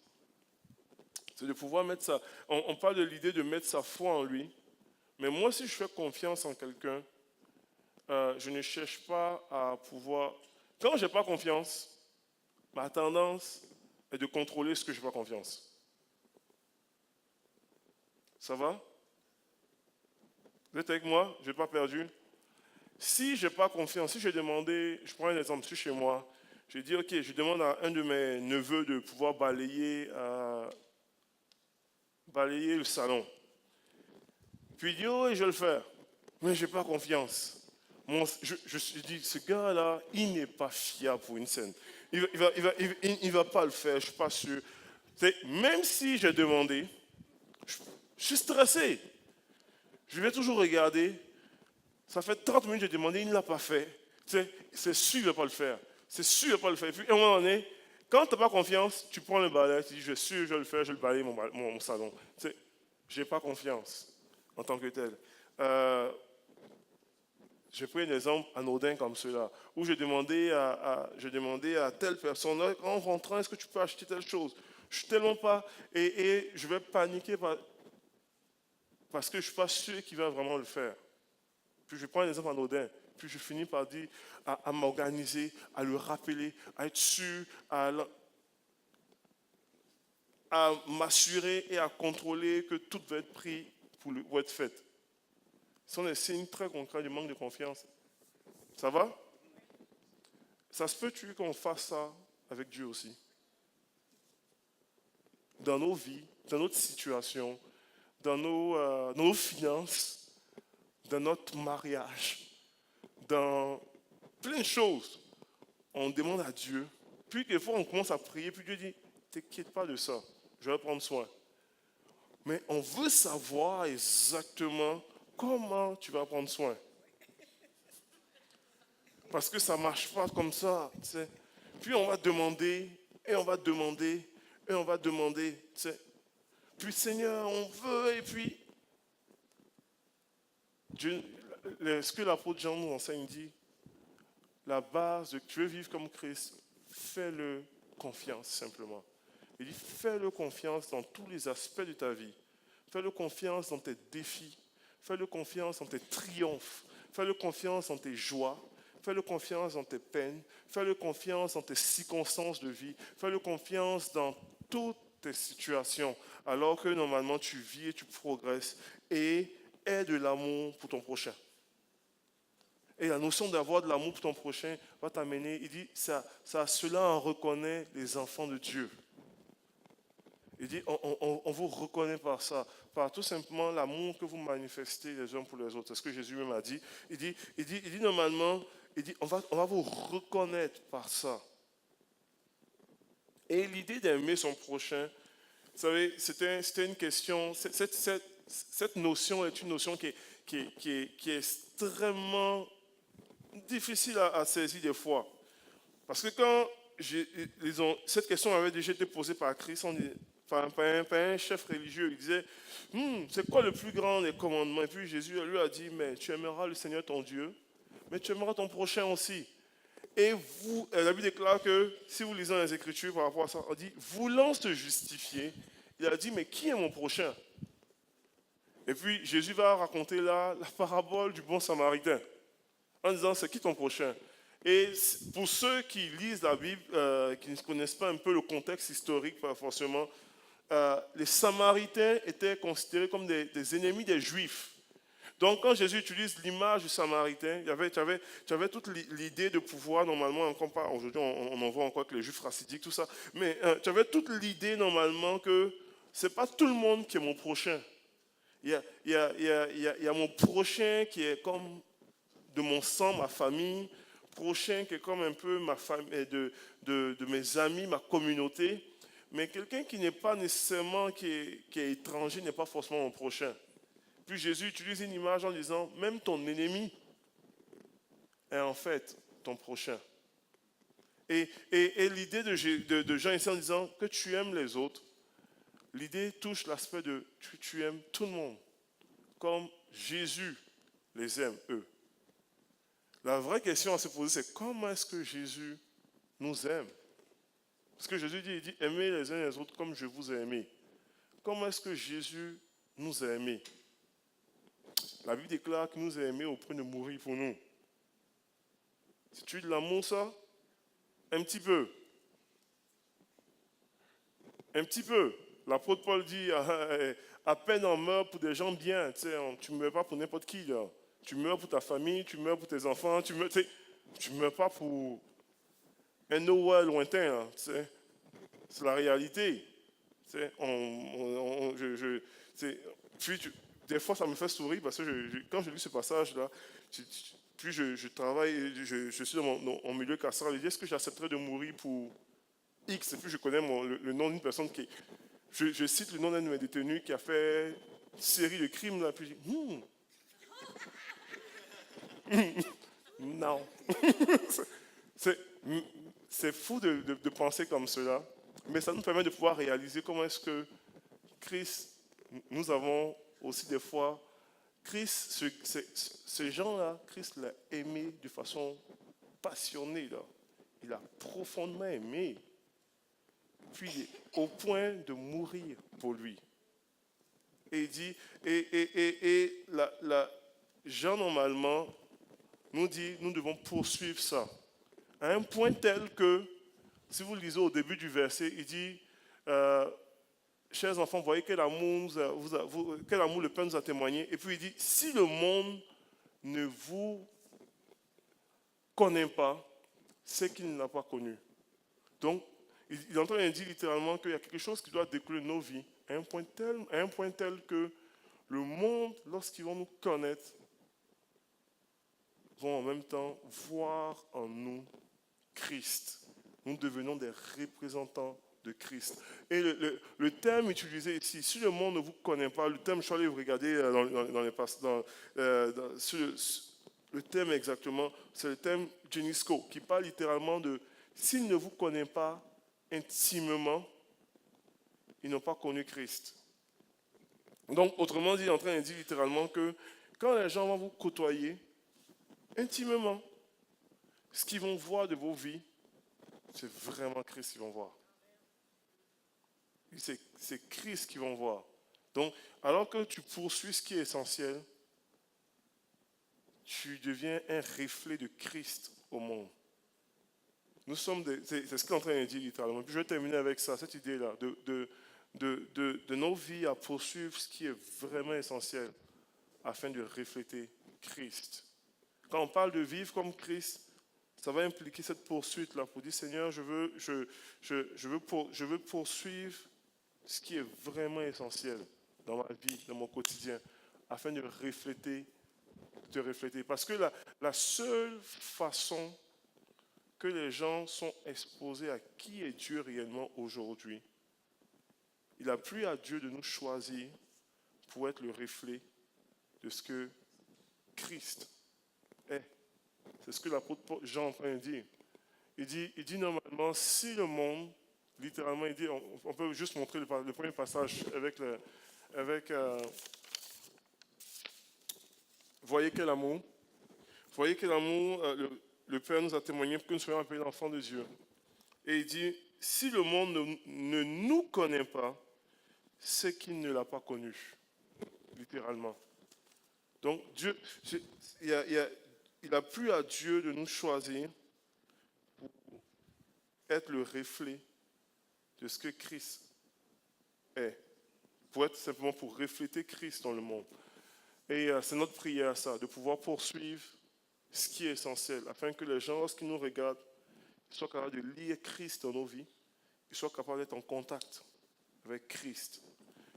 C'est de pouvoir mettre ça. On parle de l'idée de mettre sa foi en lui. Mais moi, si je fais confiance en quelqu'un, je ne cherche pas à pouvoir. Quand je n'ai pas confiance, ma tendance est de contrôler ce que je n'ai pas confiance. Ça va? Vous êtes avec moi? Je n'ai pas perdu. Si je n'ai pas confiance, si je demandais, je prends un exemple, je suis chez moi, je dis, ok, je demande à un de mes neveux de pouvoir balayer le salon. Puis il dit, oh, je vais le faire. Mais je n'ai pas confiance. Je me dis, ce gars-là, il n'est pas fiable pour une scène. Il ne va pas le faire, je ne suis pas sûr. Même si j'ai demandé, je suis stressé. Je vais toujours regarder. Ça fait 30 minutes que j'ai demandé, il ne l'a pas fait. C'est sûr qu'il ne va pas le faire. C'est sûr qu'il ne va pas le faire. Et puis, à un moment donné, quand tu n'as pas confiance, tu prends le balai, tu dis, je suis sûr, je vais le faire, je vais le balayer mon salon. Je n'ai pas confiance en tant que tel. J'ai pris un exemple anodin comme cela, où je demandais à telle personne, en rentrant, est-ce que tu peux acheter telle chose? Je ne suis tellement pas, et je vais paniquer parce que je ne suis pas sûr qu'il va vraiment le faire. Puis je prends un exemple anodin, puis je finis par dire, à m'organiser, à le rappeler, à être sûr, à m'assurer et à contrôler que tout va être pris pour être fait. Ce sont des signes très concrets du manque de confiance. Ça va? Ça se peut-tu qu'on fasse ça avec Dieu aussi? Dans nos vies, dans notre situation, dans nos finances, dans notre mariage, dans plein de choses. On demande à Dieu, puis quelquefois on commence à prier, puis Dieu dit, t'inquiète pas de ça, je vais prendre soin. Mais on veut savoir exactement comment tu vas prendre soin. Parce que ça ne marche pas comme ça. T'sais. Puis on va demander, et on va demander, et on va demander. T'sais. Puis Seigneur, on veut, et puis... Dieu, ce que l'apôtre Jean nous enseigne dit, la base de tu veux vivre comme Christ, fais-le confiance simplement. Il dit, fais-le confiance dans tous les aspects de ta vie. Fais-le confiance dans tes défis. Fais-le confiance dans tes triomphes. Fais-le confiance dans tes joies. Fais-le confiance dans tes peines. Fais-le confiance dans tes circonstances de vie. Fais-le confiance dans toutes tes situations, alors que normalement tu vis et tu progresses, et aie de l'amour pour ton prochain. Et la notion d'avoir de l'amour pour ton prochain va t'amener, il dit, cela en reconnaît les enfants de Dieu. Il dit, on vous reconnaît par ça, par tout simplement l'amour que vous manifestez les uns pour les autres. C'est ce que Jésus même a dit. Il dit normalement, on va vous reconnaître par ça. Et l'idée d'aimer son prochain, vous savez, c'était une question, cette notion est une notion qui est extrêmement difficile à saisir des fois. Parce que quand cette question avait déjà été posée par Christ, par un chef religieux, il disait, c'est quoi le plus grand des commandements? Et puis Jésus lui a dit, mais tu aimeras le Seigneur ton Dieu, mais tu aimeras ton prochain aussi. Et la Bible déclare que, si vous lisez les Écritures par rapport à ça, on dit, voulant se justifier, il a dit, mais qui est mon prochain? Et puis Jésus va raconter là la parabole du bon Samaritain, en disant, c'est qui ton prochain? Et pour ceux qui lisent la Bible, qui ne connaissent pas un peu le contexte historique, pas forcément, les Samaritains étaient considérés comme des ennemis des Juifs. Donc, quand Jésus utilise l'image du Samaritain, tu avais toute l'idée de pouvoir, normalement, aujourd'hui on en voit encore que les Juifs racidiques, tout ça, mais tu avais toute l'idée, normalement, que ce n'est pas tout le monde qui est mon prochain. Il y a mon prochain qui est comme de mon sang, ma famille, prochain qui est comme un peu ma famille, de mes amis, ma communauté, mais quelqu'un qui n'est pas nécessairement, qui est étranger, n'est pas forcément mon prochain. Puis Jésus utilise une image en disant, même ton ennemi est en fait ton prochain. Et l'idée de Jean ici en disant que tu aimes les autres, l'idée touche l'aspect de tu aimes tout le monde, comme Jésus les aime, eux. La vraie question à se poser, c'est comment est-ce que Jésus nous aime? Parce que Jésus dit, aimez les uns les autres comme je vous ai aimés. Comment est-ce que Jésus nous a aimés? La Bible déclare qu'il nous a aimés au point de mourir pour nous. C'est-tu de l'amour, ça? Un petit peu. Un petit peu. L'apôtre Paul dit, à peine on meurt pour des gens bien. Tu ne meurs pas pour n'importe qui. Là. Tu meurs pour ta famille, tu meurs pour tes enfants, tu ne meurs pas pour un Noël lointain. Là, c'est la réalité. Des fois, ça me fait sourire parce que quand je lis ce passage-là, puis je travaille, je suis dans mon milieu carcéral, je dis, est-ce que j'accepterais de mourir pour X? Et puis je connais le nom d'une personne qui... Je cite le nom d'un de mes détenus qui a fait une série de crimes, là, puis je dis, non. C'est fou de penser comme cela, mais ça nous permet de pouvoir réaliser comment est-ce que Christ, nous avons aussi des fois, Christ, ces gens-là, Christ l'a aimé de façon passionnée. Là. Il a profondément aimé, puis au point de mourir pour lui. Et il dit, Jean normalement nous dit, nous devons poursuivre ça. À un point tel que, si vous lisez au début du verset, il dit, chers enfants, voyez quel amour le Père nous a témoigné. Et puis il dit, si le monde ne vous connaît pas, c'est qu'il ne l'a pas connu. Donc, il est en train de dire littéralement qu'il y a quelque chose qui doit découler de nos vies, à un point tel que le monde, lorsqu'ils vont nous connaître, vont en même temps voir en nous Christ. Nous devenons des représentants de Christ. Et le thème utilisé ici, si le monde ne vous connaît pas, le thème, je suis allé vous regarder le thème exactement, c'est le thème Genisco, qui parle littéralement de s'ils ne vous connaissent pas intimement, ils n'ont pas connu Christ. Donc, autrement dit, il est en train de dire littéralement que quand les gens vont vous côtoyer intimement, ce qu'ils vont voir de vos vies, c'est vraiment Christ qu'ils vont voir. C'est Christ qu'ils vont voir. Donc, alors que tu poursuis ce qui est essentiel, tu deviens un reflet de Christ au monde. Nous sommes c'est ce qu'il est en train de dire littéralement. Puis je vais terminer avec ça, cette idée-là, de nos vies à poursuivre ce qui est vraiment essentiel afin de refléter Christ. Quand on parle de vivre comme Christ, ça va impliquer cette poursuite-là pour dire Seigneur, je veux poursuivre ce qui est vraiment essentiel dans ma vie, dans mon quotidien, afin de te refléter. Parce que la seule façon que les gens sont exposés à qui est Dieu réellement aujourd'hui, il a plu à Dieu de nous choisir pour être le reflet de ce que Christ est. C'est ce que l'apôtre Jean est en train de dire. Il dit normalement, si le monde, littéralement, il dit, on peut juste montrer le premier passage voyez quel amour. Voyez quel amour le Père nous a témoigné pour que nous soyons appelés enfants de Dieu. Et il dit, si le monde ne nous connaît pas, c'est qu'il ne l'a pas connu, littéralement. Donc, Dieu, il a plu à Dieu de nous choisir pour être le reflet de ce que Christ est, pour refléter Christ dans le monde. Et c'est notre prière, ça, de pouvoir poursuivre ce qui est essentiel, afin que les gens, lorsqu'ils nous regardent, soient capables de lire Christ dans nos vies, ils soient capables d'être en contact avec Christ,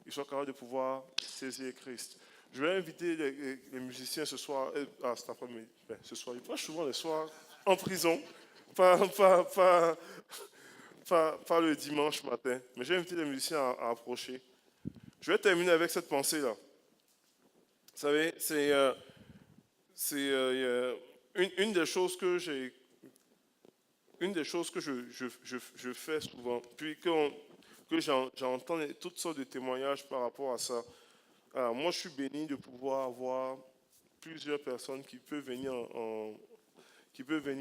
ils soient capables de pouvoir saisir Christ. Je vais inviter les musiciens ce soir, cet après-midi, ce soir, ils passent souvent le soir en prison, pas le dimanche matin, mais j'ai invité les musiciens à approcher. Je vais terminer avec cette pensée-là. Vous savez, c'est une des choses que je fais souvent, puis que j'entends toutes sortes de témoignages par rapport à ça. Alors, moi, je suis béni de pouvoir avoir plusieurs personnes qui peuvent venir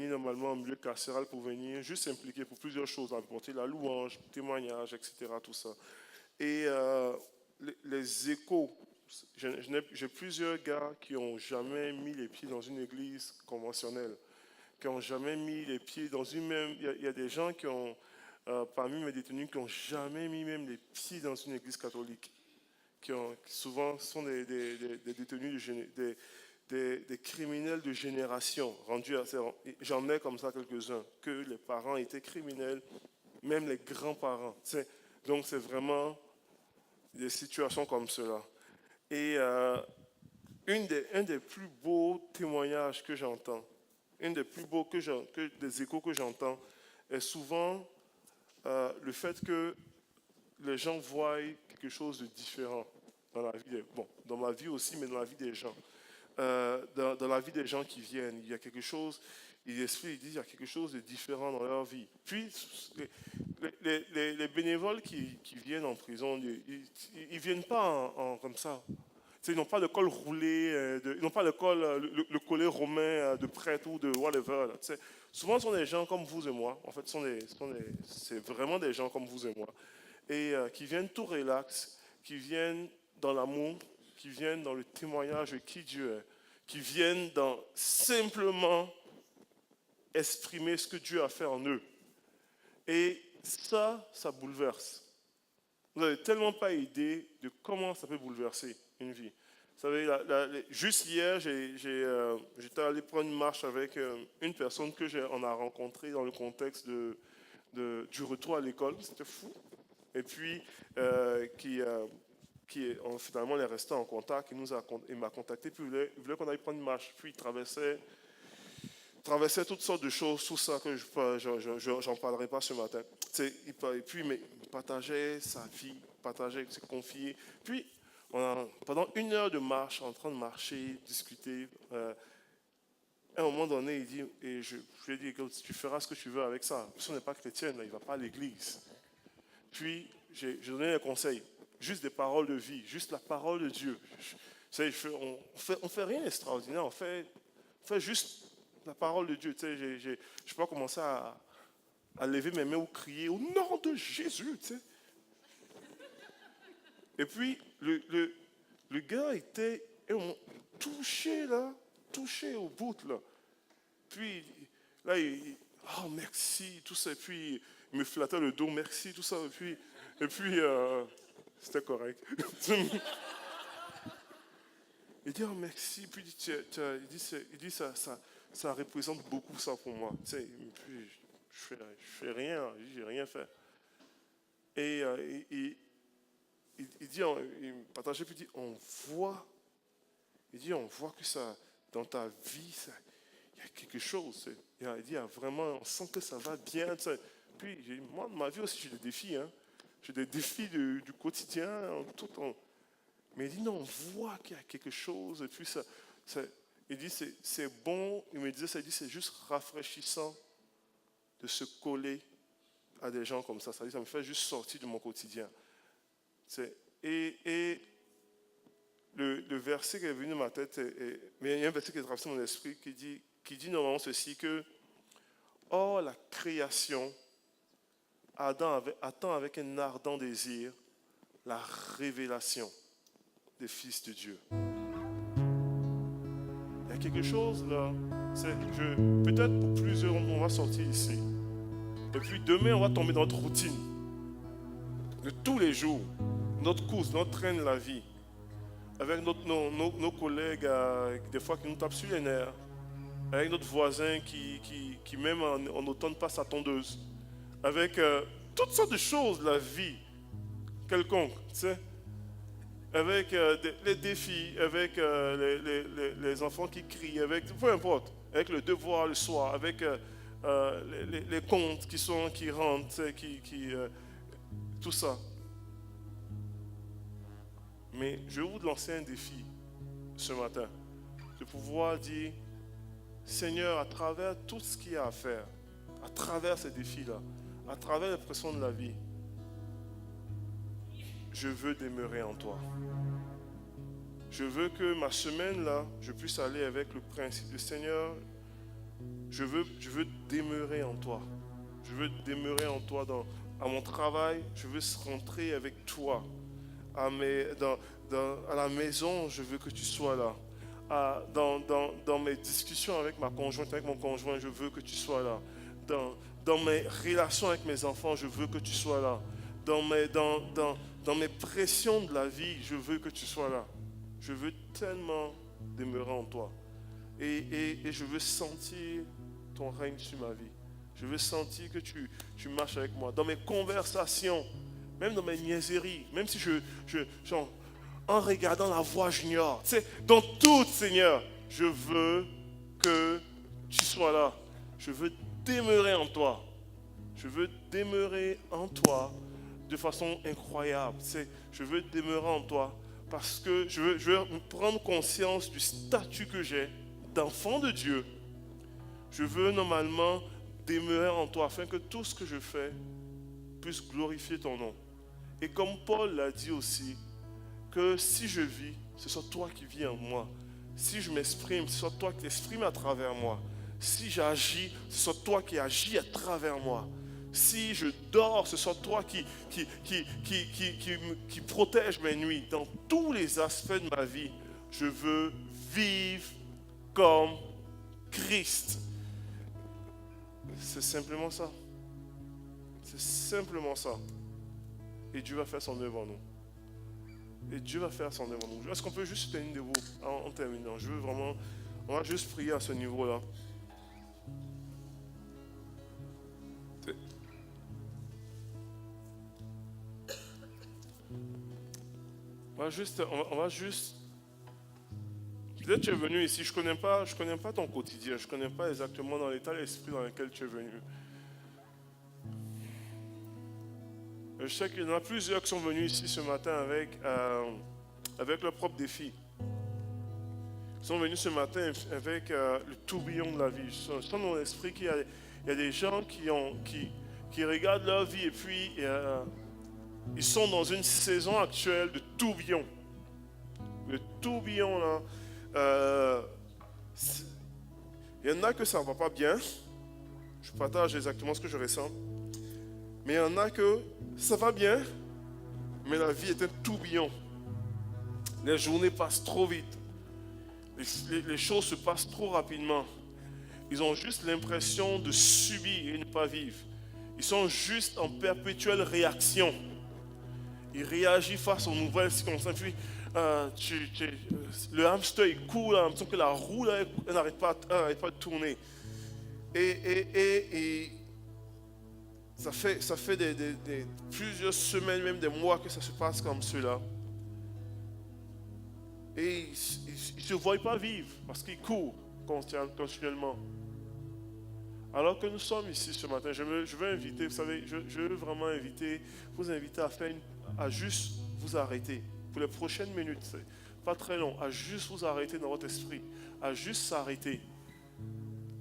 normalement en milieu carcéral pour venir juste s'impliquer pour plusieurs choses, apporter la louange, témoignage, etc., tout ça. Et les échos, j'ai plusieurs gars qui n'ont jamais mis les pieds dans une église conventionnelle, qui n'ont jamais mis les pieds dans une même... Il y a des gens qui ont, parmi mes détenus, qui n'ont jamais mis même les pieds dans une église catholique, qui souvent sont des détenus, des criminels de génération, j'en ai comme ça quelques-uns, que les parents étaient criminels, même les grands-parents. Donc c'est vraiment des situations comme cela. Et un des plus beaux témoignages que j'entends, un des plus beaux des échos que j'entends, est souvent le fait que les gens voient quelque chose de différent dans la vie, dans ma vie aussi, mais dans la vie des gens. Dans la vie des gens qui viennent, il y a quelque chose, l'esprit dit, il y a quelque chose de différent dans leur vie. Puis, les bénévoles qui viennent en prison, ils ne viennent pas comme ça. Ils n'ont pas de col roulé, ils n'ont pas de col, le collet romain de prêtre ou de whatever. Souvent, ce sont des gens comme vous et moi. En fait, c'est vraiment des gens comme vous et moi. Et qui viennent tout relax, qui viennent dans l'amour, qui viennent dans le témoignage de qui Dieu est, qui viennent dans simplement exprimer ce que Dieu a fait en eux. Et ça bouleverse. Vous n'avez tellement pas idée de comment ça peut bouleverser une vie. Vous savez, juste hier, j'étais allé prendre une marche avec une personne on a rencontrée dans le contexte du retour à l'école. C'était fou. Et puis, finalement, il est resté en contact. Il m'a contacté, puis il voulait qu'on aille prendre une marche. Puis, il traversait toutes sortes de choses, tout ça que j'en parlerai pas ce matin. Et puis, il partageait sa vie, il s'est confié. Puis, pendant 1 heure de marche, en train de marcher, discuter, à un moment donné, je lui ai dit, écoute, tu feras ce que tu veux avec ça. Si on n'est pas chrétien, là, il ne va pas à l'église. Puis, j'ai donné un conseil, juste des paroles de vie, juste la parole de Dieu. On fait rien d'extraordinaire, on fait juste la parole de Dieu. Je ne peux pas commencer à lever mes mains ou crier au nom de Jésus. Et puis, le gars était touché au bout. Là. Puis, là, oh, merci, tout ça. Et puis, il me flattait le dos, merci, tout ça. Et puis C'était correct. Il dit, oh merci. Puis il dit ça représente beaucoup ça pour moi. Tu sais, puis, je fais rien, j'ai rien fait. Et il dit, il partageait, puis il dit, on voit que ça, dans ta vie, il y a quelque chose. Il dit, vraiment, on sent que ça va bien. Tu sais. Puis, moi, dans ma vie aussi, j'ai des défis. Hein. J'ai des défis du quotidien, mais il dit, non, on voit qu'il y a quelque chose. Et puis, il dit, c'est bon. Il me disait, c'est juste rafraîchissant de se coller à des gens comme ça. Ça me fait juste sortir de mon quotidien. Et le verset qui est venu dans ma tête, mais il y a un verset qui est traversé mon esprit qui dit normalement ceci, que « Or, la création attend avec un ardent désir la révélation des fils de Dieu. » Il y a quelque chose là. Peut-être pour plusieurs, on va sortir ici. Et puis demain, on va tomber dans notre routine de tous les jours, notre course, notre train de la vie, avec nos collègues, des fois qui nous tapent sur les nerfs, avec notre voisin qui même en automne passe sa tondeuse, avec toutes sortes de choses, la vie quelconque, tu sais, avec les défis, avec les enfants qui crient, avec peu importe, avec le devoir le soir, avec les comptes qui rentrent, tout ça. Mais je vais vous lancer un défi ce matin, de pouvoir dire, Seigneur, à travers tout ce qu'il y a à faire, à travers ces défis-là, à travers les pressions de la vie, je veux demeurer en toi. Je veux que ma semaine-là, je puisse aller avec le principe du Seigneur. Je veux demeurer en toi. Je veux demeurer en toi à mon travail. Je veux rentrer avec toi. À la maison, je veux que tu sois là. Dans mes discussions avec ma conjointe, avec mon conjoint, je veux que tu sois là. Dans mes relations avec mes enfants, je veux que tu sois là. Dans mes pressions de la vie, je veux que tu sois là. Je veux tellement demeurer en toi. Et je veux sentir ton règne sur ma vie. Je veux sentir que tu marches avec moi. Dans mes conversations, même dans mes niaiseries, même si en regardant la voix junior, tu sais, dans tout, Seigneur, je veux que tu sois là. Je veux demeurer en toi. Je veux demeurer en toi de façon incroyable. Tu sais, je veux demeurer en toi parce que je veux prendre conscience du statut que j'ai d'enfant de Dieu. Je veux normalement demeurer en toi afin que tout ce que je fais puisse glorifier ton nom. Et comme Paul l'a dit aussi, que si je vis, ce soit toi qui vis en moi. Si je m'exprime, ce soit toi qui t'exprimes à travers moi. Si j'agis, ce soit toi qui agis à travers moi. Si je dors, ce soit toi qui protège mes nuits. Dans tous les aspects de ma vie, je veux vivre comme Christ. C'est simplement ça. C'est simplement ça. Et Dieu va faire son œuvre en nous. Et Dieu va faire son œuvre en nous. Est-ce qu'on peut juste tenir debout en terminant? Je veux vraiment, on va juste prier à ce niveau-là. On va juste. Peut-être tu es venu ici, je connais pas ton quotidien, je ne connais pas exactement dans l'état d'esprit dans lequel tu es venu. Je sais qu'il y en a plusieurs qui sont venus ici ce matin avec leurs propres défis. Ils sont venus ce matin avec le tourbillon de la vie. Je sens dans mon esprit qu'il y a des gens qui regardent leur vie et puis ils sont dans une saison actuelle de tourbillon. Le tourbillon là, il y en a que ça ne va pas bien. Je partage exactement ce que je ressens. Mais il y en a que ça va bien, mais la vie est un tourbillon. Les journées passent trop vite. Les choses se passent trop rapidement. Ils ont juste l'impression de subir et ne pas vivre. Ils sont juste en perpétuelle réaction. Il réagit face aux nouvelles circonstances. Puis, le hamster, il court, là, l'impression que la roue, là, elle n'arrête pas de tourner. Et ça fait plusieurs semaines, même des mois que ça se passe comme cela. Et il ne se voit pas vivre parce qu'il court continuellement. Alors que nous sommes ici ce matin, je veux inviter, vous savez, je veux vraiment vous inviter à juste vous arrêter. Pour les prochaines minutes, c'est pas très long, à juste vous arrêter dans votre esprit, à juste s'arrêter.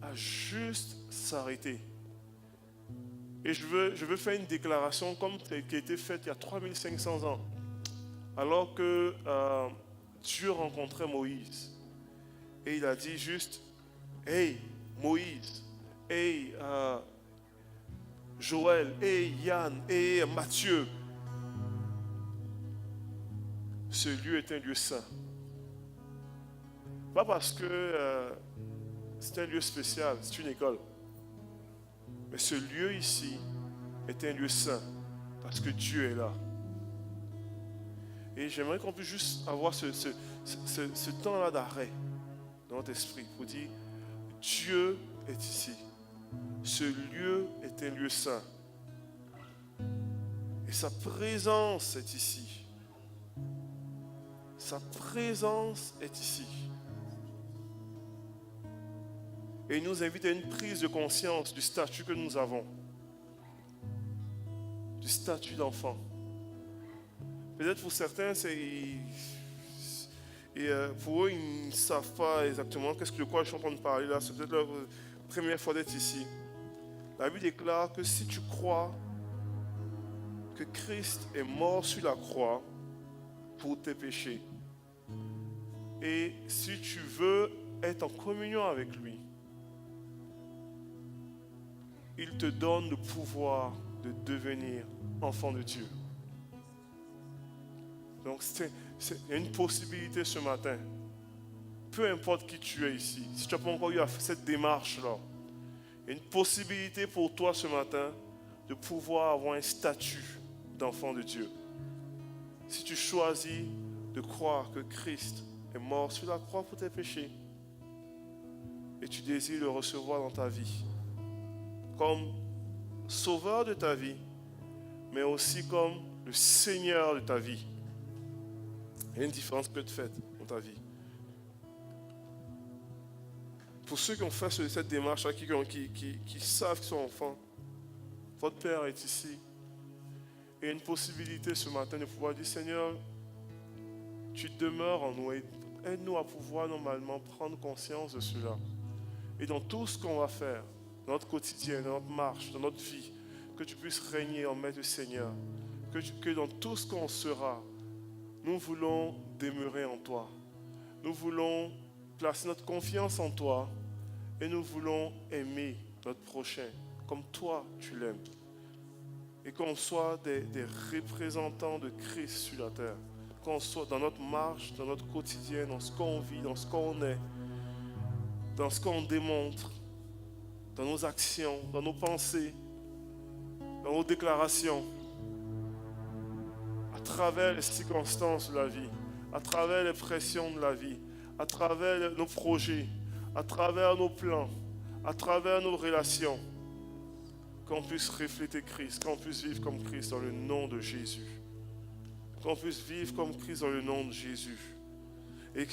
À juste s'arrêter. Et je veux faire une déclaration comme qui a été faite il y a 3500 ans. Alors que Dieu rencontrait Moïse. Et il a dit juste, hey Moïse, hey Joël, hey Yann, hey Matthieu. Ce lieu est un lieu saint. Pas parce que c'est un lieu spécial, c'est une école. Mais ce lieu ici est un lieu saint parce que Dieu est là. Et j'aimerais qu'on puisse juste avoir ce temps-là d'arrêt dans notre esprit pour dire Dieu est ici. Ce lieu est un lieu saint. Et sa présence est ici. Sa présence est ici. Et il nous invite à une prise de conscience du statut que nous avons. Du statut d'enfant. Peut-être pour certains, pour eux, ils ne savent pas exactement de quoi je suis en train de parler là. C'est peut-être leur première fois d'être ici. La Bible déclare que si tu crois que Christ est mort sur la croix pour tes péchés, et si tu veux être en communion avec lui, il te donne le pouvoir de devenir enfant de Dieu. Donc, il y a une possibilité ce matin. Peu importe qui tu es ici, si tu n'as pas encore eu à faire cette démarche-là, il y a une possibilité pour toi ce matin de pouvoir avoir un statut d'enfant de Dieu. Si tu choisis de croire que Christ est mort sur la croix pour tes péchés et tu désires le recevoir dans ta vie, comme sauveur de ta vie, mais aussi comme le Seigneur de ta vie. Il y a une différence peut être faite dans ta vie. Pour ceux qui ont fait cette démarche, qui savent qu'ils sont enfants, votre Père est ici. Et il y a une possibilité ce matin de pouvoir dire, Seigneur, tu demeures en nous. Aide-nous à pouvoir normalement prendre conscience de cela. Et dans tout ce qu'on va faire, dans notre quotidien, dans notre marche, dans notre vie, que tu puisses régner en maître Seigneur. Que dans tout ce qu'on sera, nous voulons demeurer en toi. Nous voulons placer notre confiance en toi et nous voulons aimer notre prochain comme toi tu l'aimes. Et qu'on soit des représentants de Christ sur la terre. Qu'on soit dans notre marche, dans notre quotidien, dans ce qu'on vit, dans ce qu'on est, dans ce qu'on démontre, dans nos actions, dans nos pensées, dans nos déclarations, à travers les circonstances de la vie, à travers les pressions de la vie, à travers nos projets, à travers nos plans, à travers nos relations, qu'on puisse refléter Christ, qu'on puisse vivre comme Christ dans le nom de Jésus. Qu'on puisse vivre comme Christ dans le nom de Jésus. Et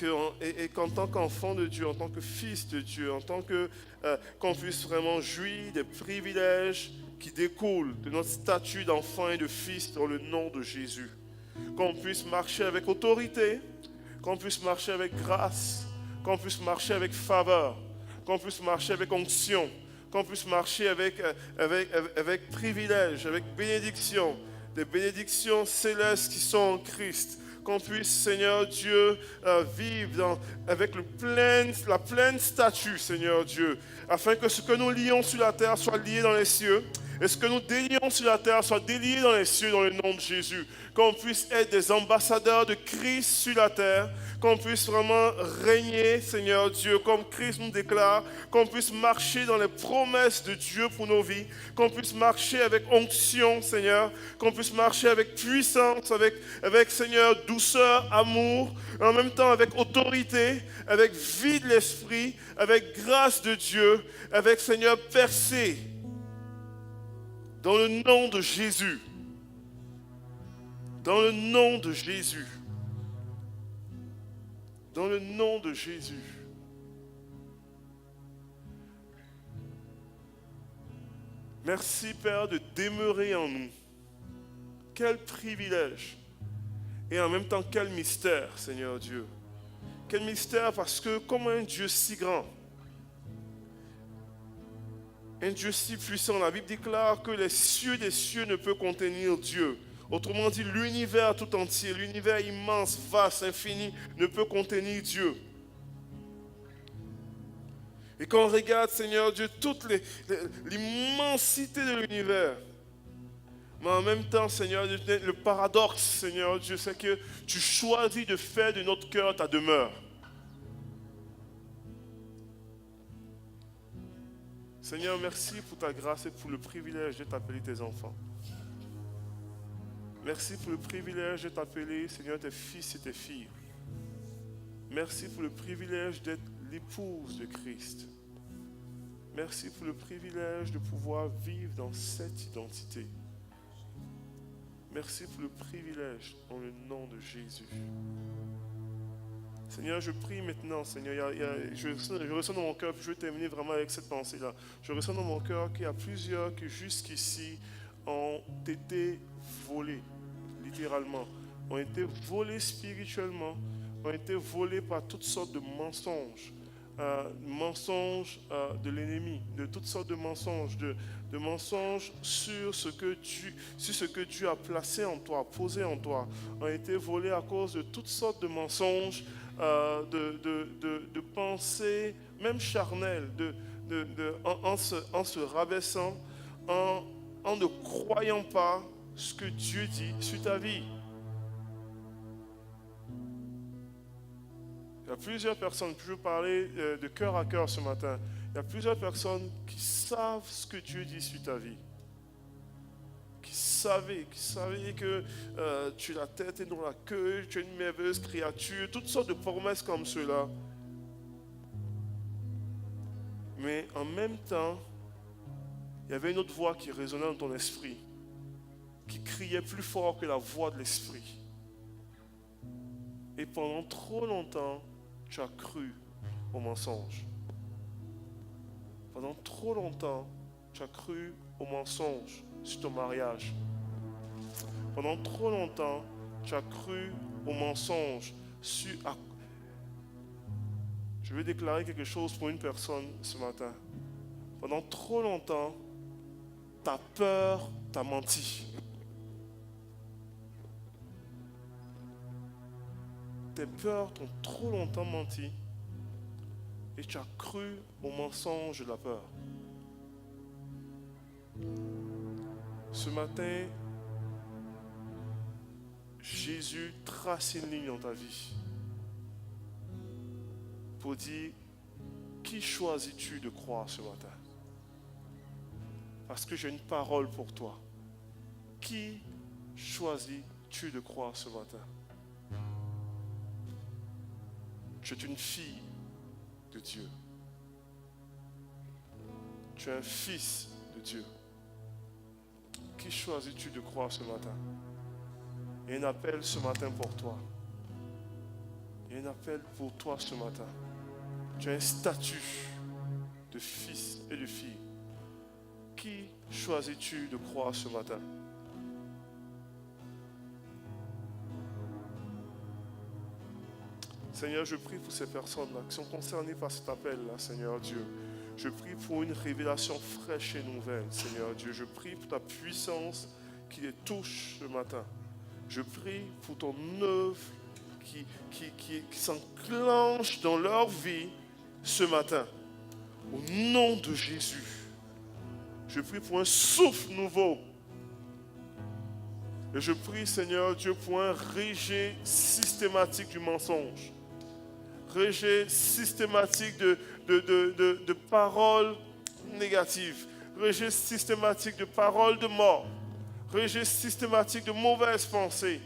qu'en tant qu'enfant de Dieu, en tant que fils de Dieu, qu'on puisse vraiment jouir des privilèges qui découlent de notre statut d'enfant et de fils dans le nom de Jésus. Qu'on puisse marcher avec autorité, qu'on puisse marcher avec grâce, qu'on puisse marcher avec faveur, qu'on puisse marcher avec onction, qu'on puisse marcher avec privilège, avec bénédiction, des bénédictions célestes qui sont en Christ. Qu'on puisse, Seigneur Dieu, vivre avec la pleine statue, Seigneur Dieu, afin que ce que nous lions sur la terre soit lié dans les cieux, Et ce que nous délions sur la terre soit délié dans les cieux dans le nom de Jésus. Qu'on puisse être des ambassadeurs de Christ sur la terre. Qu'on puisse vraiment régner, Seigneur Dieu, comme Christ nous déclare. Qu'on puisse marcher dans les promesses de Dieu pour nos vies. Qu'on puisse marcher avec onction, Seigneur. Qu'on puisse marcher avec puissance, avec Seigneur, douceur, amour. En même temps avec autorité, avec vie de l'esprit, avec grâce de Dieu, avec Seigneur percé. Dans le nom de Jésus. Dans le nom de Jésus. Dans le nom de Jésus. Merci Père de demeurer en nous. Quel privilège. Et en même temps, quel mystère, Seigneur Dieu. Quel mystère parce que comme un Dieu si grand, un Dieu si puissant, la Bible déclare que les cieux des cieux ne peuvent contenir Dieu. Autrement dit, l'univers tout entier, l'univers immense, vaste, infini, ne peut contenir Dieu. Et quand on regarde, Seigneur Dieu, toute l'immensité de l'univers, mais en même temps, Seigneur Dieu, le paradoxe, Seigneur Dieu, c'est que tu choisis de faire de notre cœur ta demeure. Seigneur, merci pour ta grâce et pour le privilège de t'appeler tes enfants. Merci pour le privilège de t'appeler, Seigneur, tes fils et tes filles. Merci pour le privilège d'être l'épouse de Christ. Merci pour le privilège de pouvoir vivre dans cette identité. Merci pour le privilège dans le nom de Jésus. Seigneur, je prie maintenant, Seigneur, je ressens dans mon cœur, puis je vais terminer vraiment avec cette pensée-là. Je ressens dans mon cœur qu'il y a plusieurs qui jusqu'ici ont été volés, littéralement, ont été volés spirituellement, ont été volés par toutes sortes de mensonges. Mensonges de l'ennemi, de toutes sortes de mensonges, de mensonges sur ce que Dieu a placé en toi, posé en toi, ont été volés à cause de toutes sortes de mensonges, de pensées, même charnelles, en se rabaissant, en ne croyant pas ce que Dieu dit sur ta vie. Il y a plusieurs personnes, je veux parler de cœur à cœur ce matin. Il y a plusieurs personnes qui savent ce que Dieu dit sur ta vie. Qui savaient que tu es la tête et non la queue, tu es une merveilleuse créature, toutes sortes de promesses comme cela. Mais en même temps, il y avait une autre voix qui résonnait dans ton esprit, qui criait plus fort que la voix de l'esprit. Et pendant trop longtemps, tu as cru au mensonge. Pendant trop longtemps, tu as cru au mensonge sur ton mariage. Pendant trop longtemps, tu as cru au mensonge sur... Je vais déclarer quelque chose pour une personne ce matin. Pendant trop longtemps, ta peur t'a menti. Tes peurs t'ont trop longtemps menti et tu as cru au mensonge de la peur. Ce matin, Jésus trace une ligne dans ta vie pour dire, qui choisis-tu de croire ce matin? Parce que j'ai une parole pour toi. Qui choisis-tu de croire ce matin? Tu es une fille de Dieu. Tu es un fils de Dieu. Qui choisis-tu de croire ce matin? Il y a un appel ce matin pour toi. Il y a un appel pour toi ce matin. Tu as un statut de fils et de fille. Qui choisis-tu de croire ce matin? Seigneur, je prie pour ces personnes-là qui sont concernées par cet appel-là, Seigneur Dieu. Je prie pour une révélation fraîche et nouvelle, Seigneur Dieu. Je prie pour ta puissance qui les touche ce matin. Je prie pour ton œuvre qui s'enclenche dans leur vie ce matin. Au nom de Jésus, Je prie pour un souffle nouveau. Et je prie, Seigneur Dieu, pour un rejet systématique du mensonge. Rejet systématique de paroles négatives. Rejet systématique de paroles de mort. Rejet systématique de mauvaises pensées.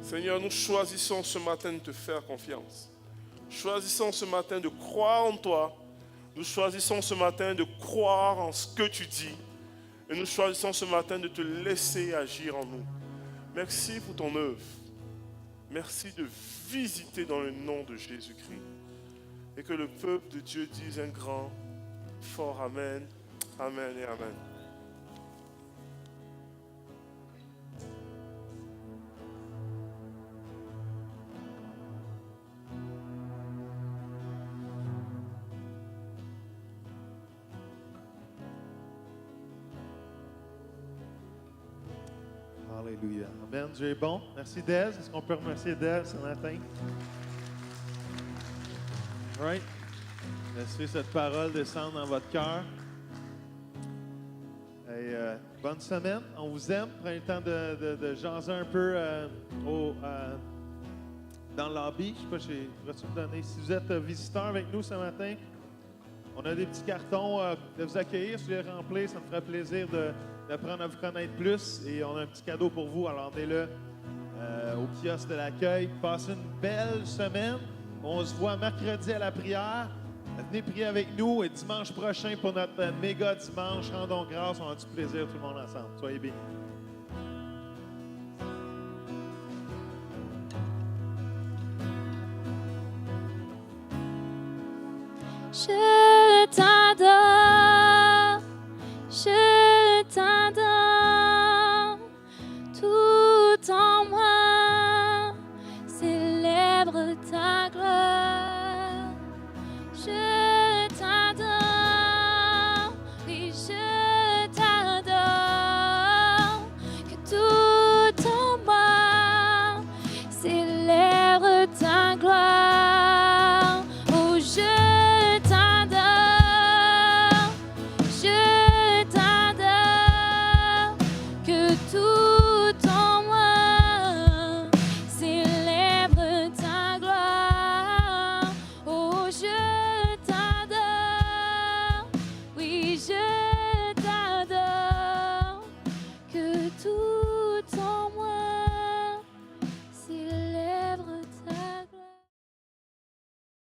Seigneur, nous choisissons ce matin de te faire confiance. Choisissons ce matin de croire en toi. Nous choisissons ce matin de croire en ce que tu dis. Et nous choisissons ce matin de te laisser agir en nous. Merci pour ton œuvre. Merci de visiter dans le nom de Jésus-Christ. Et que le peuple de Dieu dise un grand, fort Amen, Amen et Amen. Alléluia. Amen. Dieu est bon. Merci, Des. Est-ce qu'on peut remercier Des ce matin? Right. Laissez cette parole descendre dans votre cœur. Et, bonne semaine. On vous aime. Prenez le temps de jaser un peu dans le lobby. Je ne sais pas, pourrais-tu me donner? Si vous êtes visiteur avec nous ce matin, on a des petits cartons de vous accueillir. Si vous les remplir, ça me ferait plaisir d'apprendre à vous connaître plus. Et on a un petit cadeau pour vous. Alors, emmenez-le au kiosque de l'accueil. Passez une belle semaine. On se voit mercredi à la prière. Venez prier avec nous. Et dimanche prochain, pour notre méga dimanche, rendons grâce. On a du plaisir tout le monde ensemble. Soyez bénis. Je